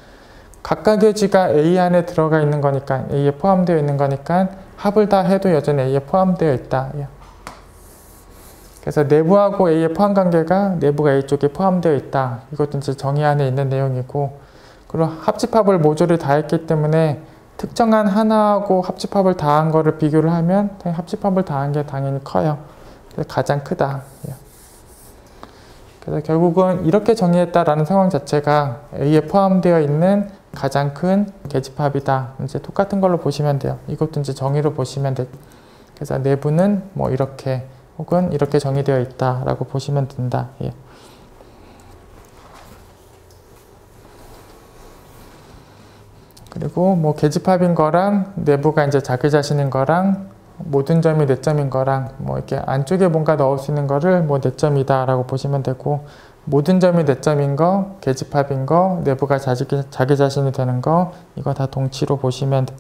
S1: 각각의 G가 A 안에 들어가 있는 거니까, A에 포함되어 있는 거니까 합을 다 해도 여전히 A에 포함되어 있다. 그래서 내부하고 A의 포함 관계가 내부가 A 쪽에 포함되어 있다. 이것도 이제 정의 안에 있는 내용이고, 그리고 합집합을 모조리 다 했기 때문에 특정한 하나하고 합집합을 다 한 거를 비교를 하면 합집합을 다 한 게 당연히 커요. 그래서 가장 크다. 그래서 결국은 이렇게 정의했다라는 상황 자체가 A에 포함되어 있는 가장 큰 계집합이다. 이제 똑같은 걸로 보시면 돼요. 이것도 이제 정의로 보시면 돼요. 그래서 내부는 뭐 이렇게 혹은 이렇게 정의되어 있다라고 보시면 된다. 그리고 뭐 계집합인 거랑 내부가 이제 자기 자신인 거랑 모든 점이 내점인 거랑 뭐 이렇게 안쪽에 뭔가 넣을 수 있는 거를 뭐 내점이다라고 보시면 되고, 모든 점이 내점인 거, 계집합인 거, 내부가 자기 자신이 되는 거, 이거 다 동치로 보시면 돼요.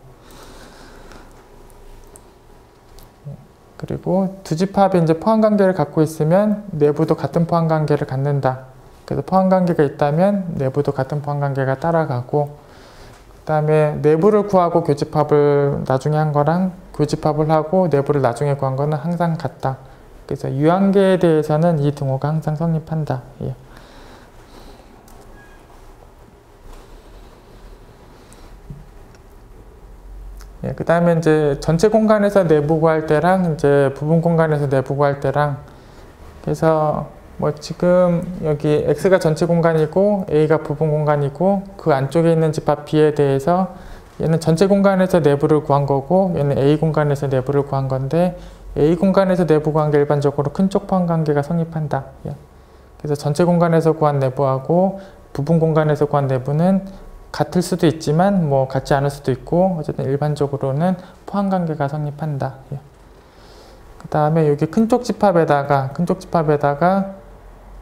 S1: 그리고 두 집합이 이제 포함 관계를 갖고 있으면 내부도 같은 포함 관계를 갖는다. 그래서 포함 관계가 있다면 내부도 같은 포함 관계가 따라가고, 그 다음에 내부를 구하고 교집합을 나중에 한 거랑 교집합을 하고 내부를 나중에 구한 거는 항상 같다. 그래서 유한계에 대해서는 이 등호가 항상 성립한다. 그 다음에 이제 전체 공간에서 내부 구할 때랑 이제 부분 공간에서 내부 구할 때랑, 그래서 뭐 지금 여기 X가 전체 공간이고 A가 부분 공간이고 그 안쪽에 있는 집합 B에 대해서 얘는 전체 공간에서 내부를 구한 거고 얘는 A 공간에서 내부를 구한 건데 A 공간에서 내부 구한 게 일반적으로 큰 쪽 포함 관계가 성립한다. 그래서 전체 공간에서 구한 내부하고 부분 공간에서 구한 내부는 같을 수도 있지만 뭐 같지 않을 수도 있고 어쨌든 일반적으로는 포함 관계가 성립한다. 그 다음에 여기 큰 쪽 집합에다가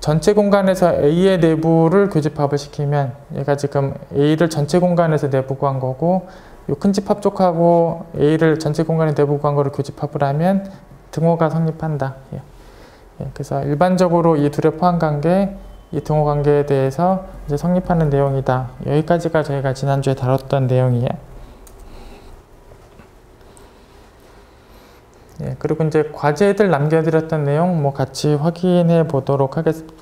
S1: 전체 공간에서 A의 내부를 교집합을 시키면 얘가 지금 A를 전체 공간에서 내부 구한 거고 이 큰 집합 쪽하고 A를 전체 공간에 내부 구한 거를 교집합을 하면 등호가 성립한다. 그래서 일반적으로 이 둘의 포함 관계, 이 등호 관계에 대해서 이제 성립하는 내용이다. 여기까지가 저희가 지난주에 다뤘던 내용이에요. 그리고 이제 과제들 남겨드렸던 내용 뭐 같이 확인해 보도록 하겠습니다.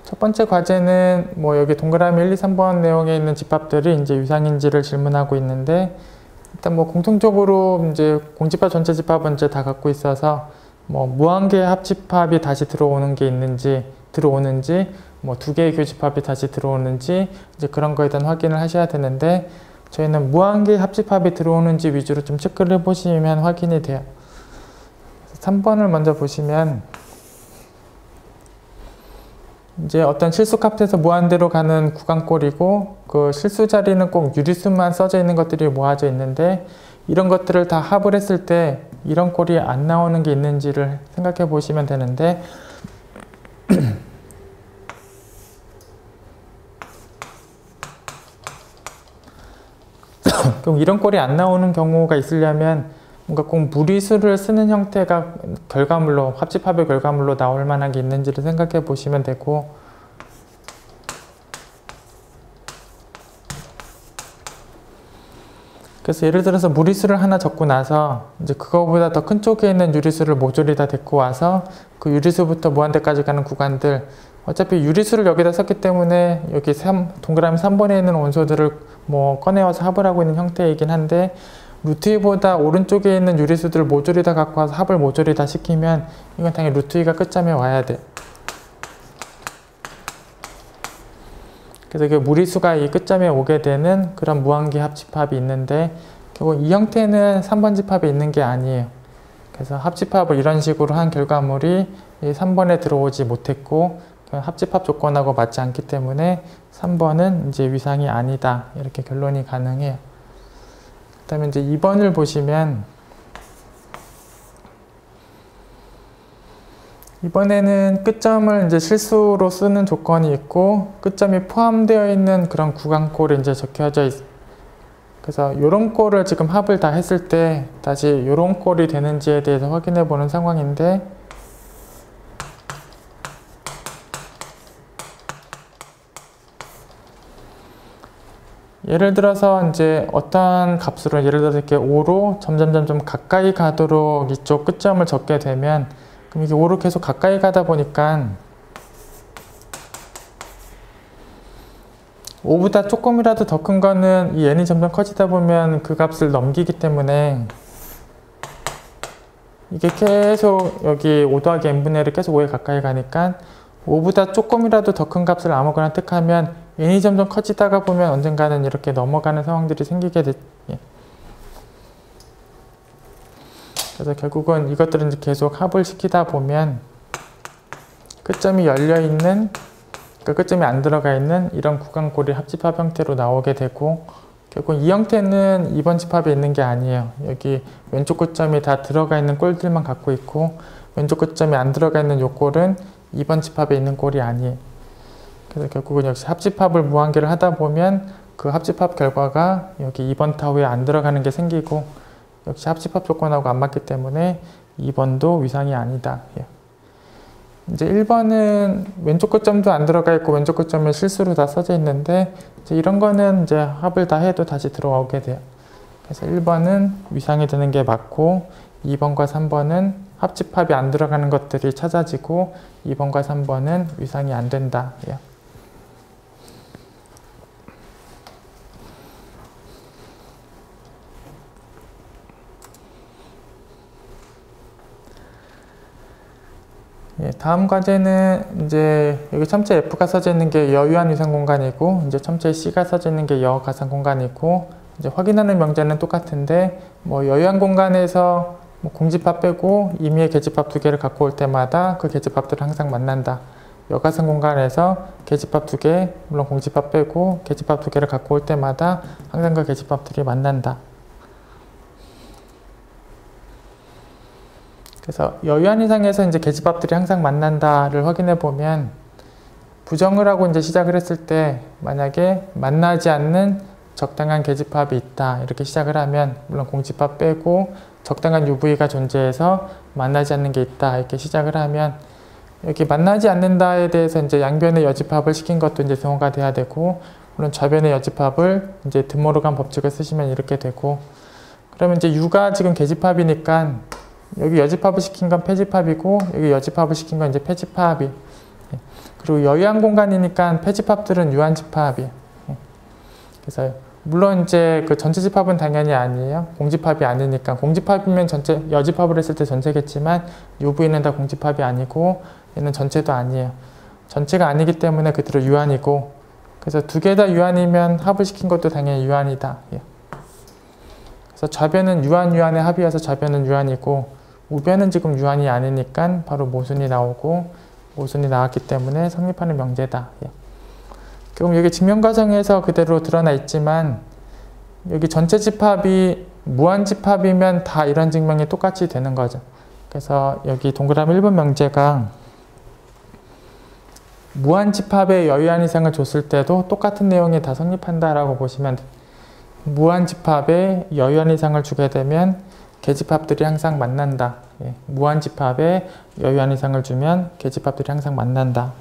S1: 첫 번째 과제는 뭐 여기 동그라미 1, 2, 3번 내용에 있는 집합들이 이제 유상인지를 질문하고 있는데 일단 뭐 공통적으로 이제 공집합 전체 집합은 이제 다 갖고 있어서 뭐 무한개 합집합이 다시 들어오는지 뭐 두 개의 교집합이 다시 들어오는지 이제 그런 거에 대한 확인을 하셔야 되는데 저희는 무한개 합집합이 들어오는지 위주로 좀 체크를 해보시면 확인이 돼요. 3번을 먼저 보시면 이제 어떤 실수값에서 무한대로 가는 구간꼴이고 그 실수 자리는 꼭 유리수만 써져 있는 것들이 모아져 있는데 이런 것들을 다 합을 했을 때 이런 꼴이 안 나오는 게 있는지를 생각해 보시면 되는데 그럼 이런 꼴이 안 나오는 경우가 있으려면 뭔가 꼭 무리수를 쓰는 형태가 결과물로, 합집합의 결과물로 나올 만한 게 있는지를 생각해 보시면 되고 그래서 예를 들어서 무리수를 하나 적고 나서 이제 그거보다 더 큰 쪽에 있는 유리수를 모조리 다 데리고 와서 그 유리수부터 무한대까지 가는 구간들 어차피 유리수를 여기다 썼기 때문에 여기 동그라미 3번에 있는 원소들을 뭐 꺼내와서 합을 하고 있는 형태이긴 한데 루트 2보다 오른쪽에 있는 유리수들을 모조리 다 갖고 와서 합을 모조리 다 시키면 이건 당연히 루트 2가 끝점에 와야 돼. 그래서 그 무리수가 이 끝점에 오게 되는 그런 무한개 합집합이 있는데 결국 이 형태는 3번 집합에 있는 게 아니에요. 그래서 합집합을 이런 식으로 한 결과물이 이 3번에 들어오지 못했고 합집합 조건하고 맞지 않기 때문에 3번은 이제 위상이 아니다. 이렇게 결론이 가능해요. 그 다음에 이제 2번을 보시면 이번에는 끝점을 이제 실수로 쓰는 조건이 있고 끝점이 포함되어 있는 그런 구간꼴이 이제 적혀져 있어요. 그래서 이런 꼴을 지금 합을 다 했을 때 다시 이런 꼴이 되는지에 대해서 확인해 보는 상황인데 예를 들어서 이제 어떤 값으로 예를 들어서 이렇게 5로 점점 가까이 가도록 이쪽 끝점을 적게 되면 그럼 이게 5로 계속 가까이 가다 보니까 5보다 조금이라도 더 큰 거는 이 n이 점점 커지다 보면 그 값을 넘기기 때문에 이게 계속 여기 5 더하기 n분의 1이 계속 5에 가까이 가니까 5보다 조금이라도 더 큰 값을 아무거나 택하면 n이 점점 커지다가 보면 언젠가는 이렇게 넘어가는 상황들이 생기게 돼. 그래서 결국은 이것들은 이제 계속 합을 시키다 보면 끝점이 열려있는, 그러니까 끝점이 안 들어가 있는 이런 구간꼴이 합집합 형태로 나오게 되고 결국 이 형태는 2번 집합에 있는 게 아니에요. 여기 왼쪽 끝점이 다 들어가 있는 꼴들만 갖고 있고 왼쪽 끝점이 안 들어가 있는 요 꼴은 2번 집합에 있는 꼴이 아니에요. 그래서 결국은 역시 합집합을 무한개를 하다 보면 그 합집합 결과가 여기 2번 타우에 안 들어가는 게 생기고 역시 합집합 조건하고 안 맞기 때문에 2번도 위상이 아니다. 이제 1번은 왼쪽 끝점도 안 들어가 있고 왼쪽 끝점에 실수로 다 써져 있는데 이제 이런 거는 이제 합을 다 해도 다시 들어오게 돼요. 그래서 1번은 위상이 되는 게 맞고 2번과 3번은 합집합이 안 들어가는 것들이 찾아지고 2번과 3번은 위상이 안 된다. 다음 과제는 이제 여기 첨체 F가 써져 있는 게 여유한 위상 공간이고 이제 첨체 C가 써져 있는 게 여가상 공간이고 이제 확인하는 명제는 똑같은데 뭐 여유한 공간에서 뭐 공집합 빼고 임의의 계집합 두 개를 갖고 올 때마다 그 계집합들은 항상 만난다. 여가상 공간에서 계집합 두 개, 물론 공집합 빼고 계집합 두 개를 갖고 올 때마다 항상 그 계집합들이 만난다. 그래서 여유한 이상에서 이제 계집합들이 항상 만난다를 확인해 보면 부정을 하고 이제 시작을 했을 때 만약에 만나지 않는 적당한 계집합이 있다 이렇게 시작을 하면 물론 공집합 빼고 적당한 UV가 존재해서 만나지 않는 게 있다 이렇게 시작을 하면 여기 만나지 않는다에 대해서 이제 양변의 여집합을 시킨 것도 이제 등호가 돼야 되고 물론 좌변의 여집합을 이제 드모르간 법칙을 쓰시면 이렇게 되고 그러면 이제 U가 지금 계집합이니까 여기 여집합을 시킨 건 폐집합이고 여기 여집합을 시킨 건 이제 폐집합이 그리고 여유한 공간이니까 폐집합들은 유한집합이 그래서 물론 이제 그 전체 집합은 당연히 아니에요. 공집합이 아니니까 공집합이면 전체 여집합을 했을 때 전체겠지만 UV는 다 공집합이 아니고 얘는 전체도 아니에요. 전체가 아니기 때문에 그대로 유한이고 그래서 두 개 다 유한이면 합을 시킨 것도 당연히 유한이다. 그래서 좌변은 유한의 합이어서 좌변은 유한이고 우변은 지금 유한이 아니니까 바로 모순이 나오고 모순이 나왔기 때문에 성립하는 명제다. 그럼 여기 증명 과정에서 그대로 드러나 있지만 여기 전체 집합이 무한집합이면 다 이런 증명이 똑같이 되는 거죠. 그래서 여기 동그라미 1번 명제가 무한집합의 여유한 이상을 줬을 때도 똑같은 내용이 다 성립한다라고 보시면 돼요. 무한집합의 여유한 이상을 주게 되면 계집합들이 항상 만난다. 무한집합의 여유한 이상을 주면 계집합들이 항상 만난다.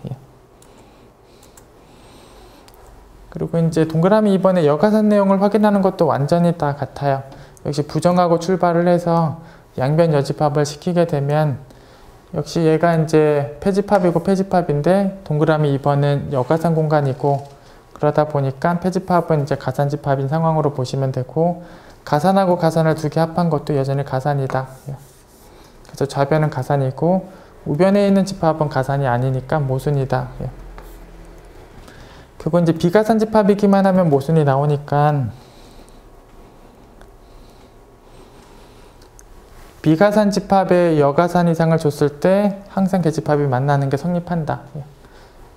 S1: 그리고 이제 동그라미 2번에 여가산 내용을 확인하는 것도 완전히 다 같아요. 역시 부정하고 출발을 해서 양변 여집합을 시키게 되면 역시 얘가 이제 폐집합이고 폐집합인데 동그라미 2번은 여가산 공간이고 그러다 보니까 폐집합은 이제 가산집합인 상황으로 보시면 되고 가산하고 가산을 두 개 합한 것도 여전히 가산이다. 그래서 좌변은 가산이고 우변에 있는 집합은 가산이 아니니까 모순이다. 그거 이제 비가산 집합이기만 하면 모순이 나오니까 비가산 집합에 여가산 이상을 줬을 때 항상 계집합이 만나는 게 성립한다.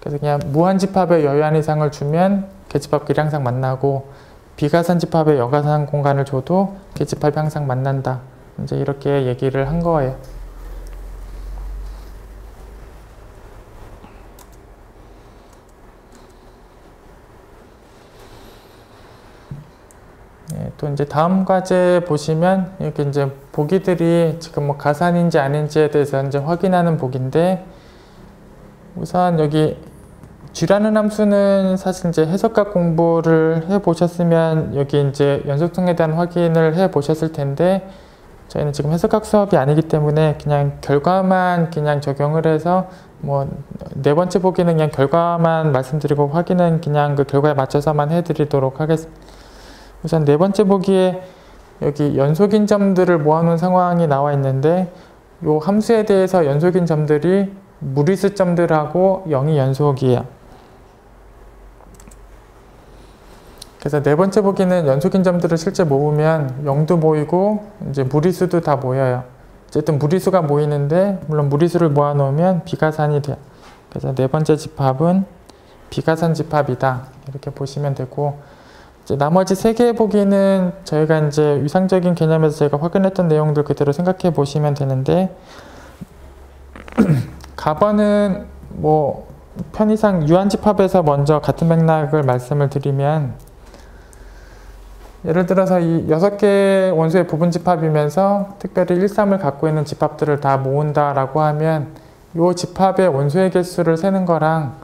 S1: 그래서 그냥 무한집합에 여유한 이상을 주면 계집합끼리 항상 만나고 비가산 집합에 여가산 공간을 줘도 계집합이 항상 만난다. 이제 이렇게 얘기를 한 거예요. 또 이제 다음 과제 보시면 이렇게 이제 보기들이 지금 뭐 가산인지 아닌지에 대해서 이제 확인하는 보기인데 우선 여기 G라는 함수는 사실 이제 해석학 공부를 해 보셨으면 여기 이제 연속성에 대한 확인을 해 보셨을 텐데 저희는 지금 해석학 수업이 아니기 때문에 그냥 결과만 그냥 적용을 해서 뭐 네 번째 보기는 그냥 결과만 말씀드리고 확인은 그냥 그 결과에 맞춰서만 해드리도록 하겠습니다. 우선 네 번째 보기에 여기 연속인 점들을 모아놓은 상황이 나와 있는데 이 함수에 대해서 연속인 점들이 무리수 점들하고 0이 연속이에요. 그래서 네 번째 보기는 연속인 점들을 실제 모으면 0도 모이고 이제 무리수도 다 모여요. 어쨌든 무리수가 모이는데 물론 무리수를 모아놓으면 비가산이 돼요. 그래서 네 번째 집합은 비가산 집합이다. 이렇게 보시면 되고 이제 나머지 세 개의 보기는 저희가 이제 위상적인 개념에서 저희가 확인했던 내용들 그대로 생각해 보시면 되는데 가번은 뭐 편의상 유한집합에서 먼저 같은 맥락을 말씀을 드리면 예를 들어서 이 6개의 원소의 부분집합이면서 특별히 1, 3을 갖고 있는 집합들을 다 모은다라고 하면 이 집합의 원소의 개수를 세는 거랑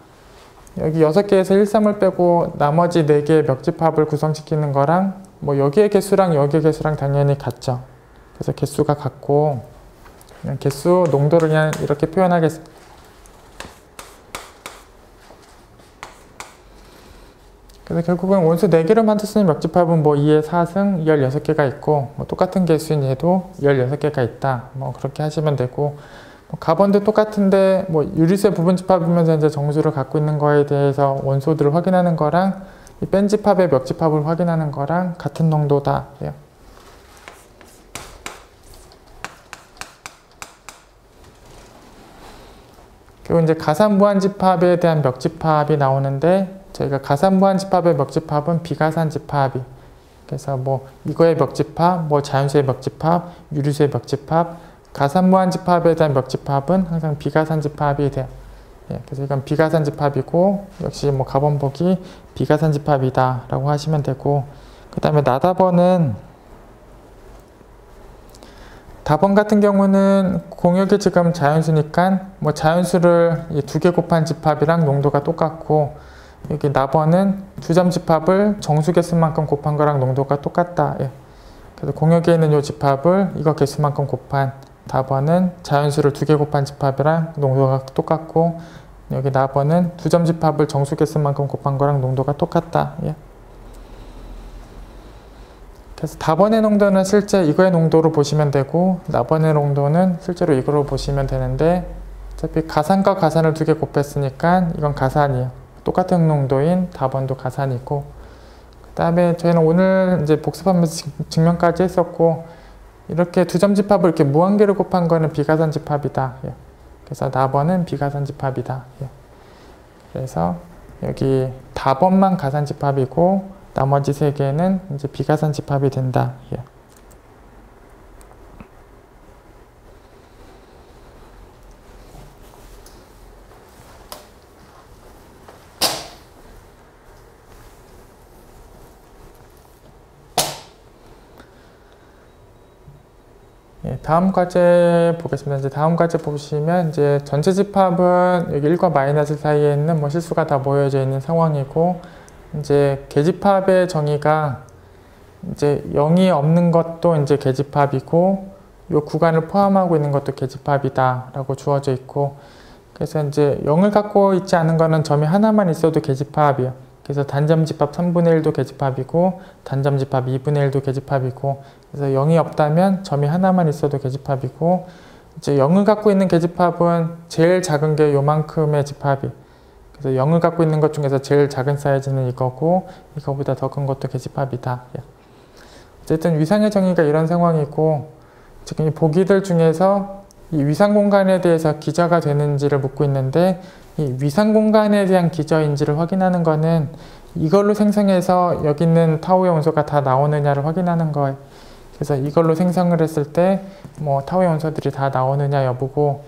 S1: 여기 6개에서 1, 3을 빼고 나머지 4개의 멱집합을 구성시키는 거랑 뭐 여기의 개수랑 여기의 개수랑 당연히 같죠. 그래서 개수가 같고 그냥 개수 농도를 그냥 이렇게 표현하겠습니다. 그래서 결국은 원소 4개를 만들 수 있는 멱집합은 뭐 2의 4승, 2열 6개가 있고 뭐 똑같은 개수인 얘도 16개가 있다. 뭐 그렇게 하시면 되고 뭐 가번도 똑같은데 뭐 유리수의 부분집합이면서 이제 정수를 갖고 있는 거에 대해서 원소들을 확인하는 거랑 이 뺀집합의 멱집합을 확인하는 거랑 같은 농도다. 그리고 이제 가산무한집합에 대한 멱집합이 나오는데 저희가 가산무한집합의 멱집합은 비가산집합이 그래서 뭐 이거의 멱집합, 뭐 자연수의 멱집합, 유리수의 παι집합, 가산무한집합에 대한 멱집합은 항상 비가산집합이 돼요. 그래서 이건 비가산집합이고 역시 뭐 가번복이 비가산집합이다 라고 하시면 되고 그 다음에 나다번은 다번 같은 경우는 공역이 지금 자연수니까 뭐 자연수를 2개 곱한 집합이랑 농도가 똑같고 여기 나번은 2점 집합을 정수 개수만큼 곱한 거랑 농도가 똑같다. 그래서 공역에 있는 이 집합을 이거 개수만큼 곱한 다번은 자연수를 2개 곱한 집합이랑 농도가 똑같고 여기 나번은 2점 집합을 정수 개수만큼 곱한 거랑 농도가 똑같다. 그래서 다번의 농도는 실제 이거의 농도로 보시면 되고 나번의 농도는 실제로 이거로 보시면 되는데 어차피 가산과 가산을 2개 곱했으니까 이건 가산이에요. 똑같은 농도인 다번도 가산이고 그 다음에 저희는 오늘 이제 복습하면서 증명까지 했었고 이렇게 2점 집합을 이렇게 무한개로 곱한 거는 비가산 집합이다. 그래서 나번은 비가산 집합이다. 그래서 여기 다번만 가산 집합이고 나머지 3개는 이제 비가산 집합이 된다. 다음 과제 보겠습니다. 이제 다음 과제 보시면 이제 전체 집합은 여기 1과 마이너스 사이에 있는 뭐 실수가 다 모여져 있는 상황이고 이제 계집합의 정의가 이제 0이 없는 것도 이제 계집합이고 이 구간을 포함하고 있는 것도 계집합이다 라고 주어져 있고 그래서 이제 0을 갖고 있지 않은 거는 점이 하나만 있어도 계집합이에요. 그래서 단점 집합 3분의 1도 계집합이고 단점 집합 2분의 1도 계집합이고 그래서 0이 없다면 점이 하나만 있어도 계집합이고 이제 0을 갖고 있는 계집합은 제일 작은 게 요만큼의 집합이 그래서 0을 갖고 있는 것 중에서 제일 작은 사이즈는 이거고 이거보다 더 큰 것도 계집합이다. 어쨌든 위상의 정의가 이런 상황이고 지금 이 보기들 중에서 이 위상 공간에 대해서 기저가 되는지를 묻고 있는데 이 위상 공간에 대한 기저인지를 확인하는 거는 이걸로 생성해서 여기 있는 타우의 원소가 다 나오느냐를 확인하는 거예요. 그래서 이걸로 생성을 했을 때 뭐 타우의 원소들이 다 나오느냐 여부고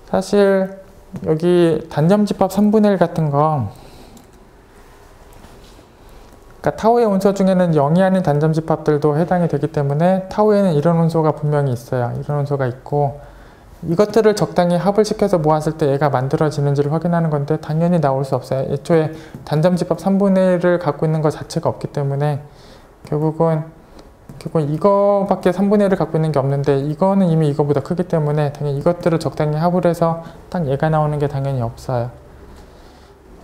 S1: 사실 여기 단점 집합 3분의 1 같은 거 그러니까 타우의 원소 중에는 0이 아닌 단점 집합들도 해당이 되기 때문에 타우에는 이런 원소가 분명히 있어요. 이런 원소가 있고 이것들을 적당히 합을 시켜서 모았을 때 얘가 만들어지는지를 확인하는 건데 당연히 나올 수 없어요. 애초에 단점 집합 3분의 1을 갖고 있는 것 자체가 없기 때문에 결국은 이거밖에 3분의 1을 갖고 있는 게 없는데 이거는 이미 이거보다 크기 때문에 당연히 이것들을 적당히 합을 해서 딱 얘가 나오는 게 당연히 없어요.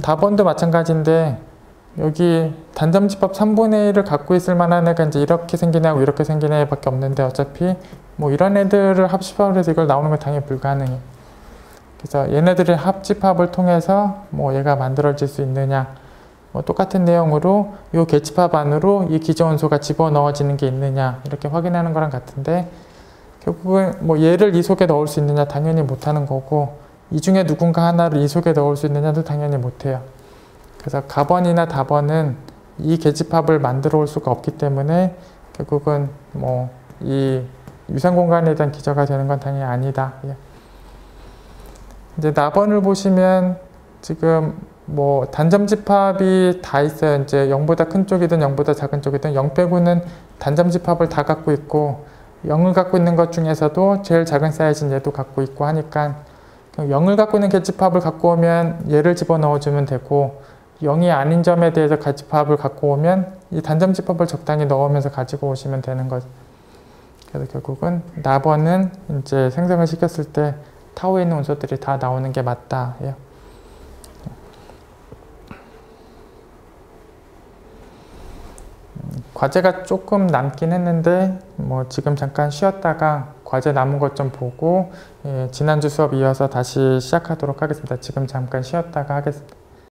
S1: 다번도 마찬가지인데 여기 단점 집합 3분의 1을 갖고 있을 만한 애가 이제 이렇게 생긴 애하고 이렇게 생긴 애밖에 없는데 어차피 뭐 이런 애들을 합집합을 해서 이걸 나오는 건 당연히 불가능해. 그래서 얘네들의 합집합을 통해서 뭐 얘가 만들어질 수 있느냐 뭐 똑같은 내용으로 이 계집합 안으로 이 기저원소가 집어넣어지는 게 있느냐 이렇게 확인하는 거랑 같은데 결국은 뭐 얘를 이 속에 넣을 수 있느냐 당연히 못하는 거고 이 중에 누군가 하나를 이 속에 넣을 수 있느냐도 당연히 못해요. 그래서 가번이나 다번은 이 계집합을 만들어 올 수가 없기 때문에 결국은 뭐 이 유상 공간에 대한 기저가 되는 건 당연히 아니다. 이제 나번을 보시면 지금 뭐 단점 집합이 다 있어요. 이제 0보다 큰 쪽이든 0보다 작은 쪽이든 0 빼고는 단점 집합을 다 갖고 있고 0을 갖고 있는 것 중에서도 제일 작은 사이즈는 얘도 갖고 있고 하니까 0을 갖고 있는 계집합을 갖고 오면 얘를 집어넣어 주면 되고 0이 아닌 점에 대해서 계집합을 갖고 오면 이 단점 집합을 적당히 넣으면서 가지고 오시면 되는 거죠. 그래서 결국은 나번은 이제 생성을 시켰을 때 타우에 있는 원소들이 다 나오는 게 맞다. 과제가 조금 남긴 했는데 뭐 지금 잠깐 쉬었다가 과제 남은 것 좀 보고 지난주 수업 이어서 다시 시작하도록 하겠습니다. 지금 잠깐 쉬었다가 하겠습니다.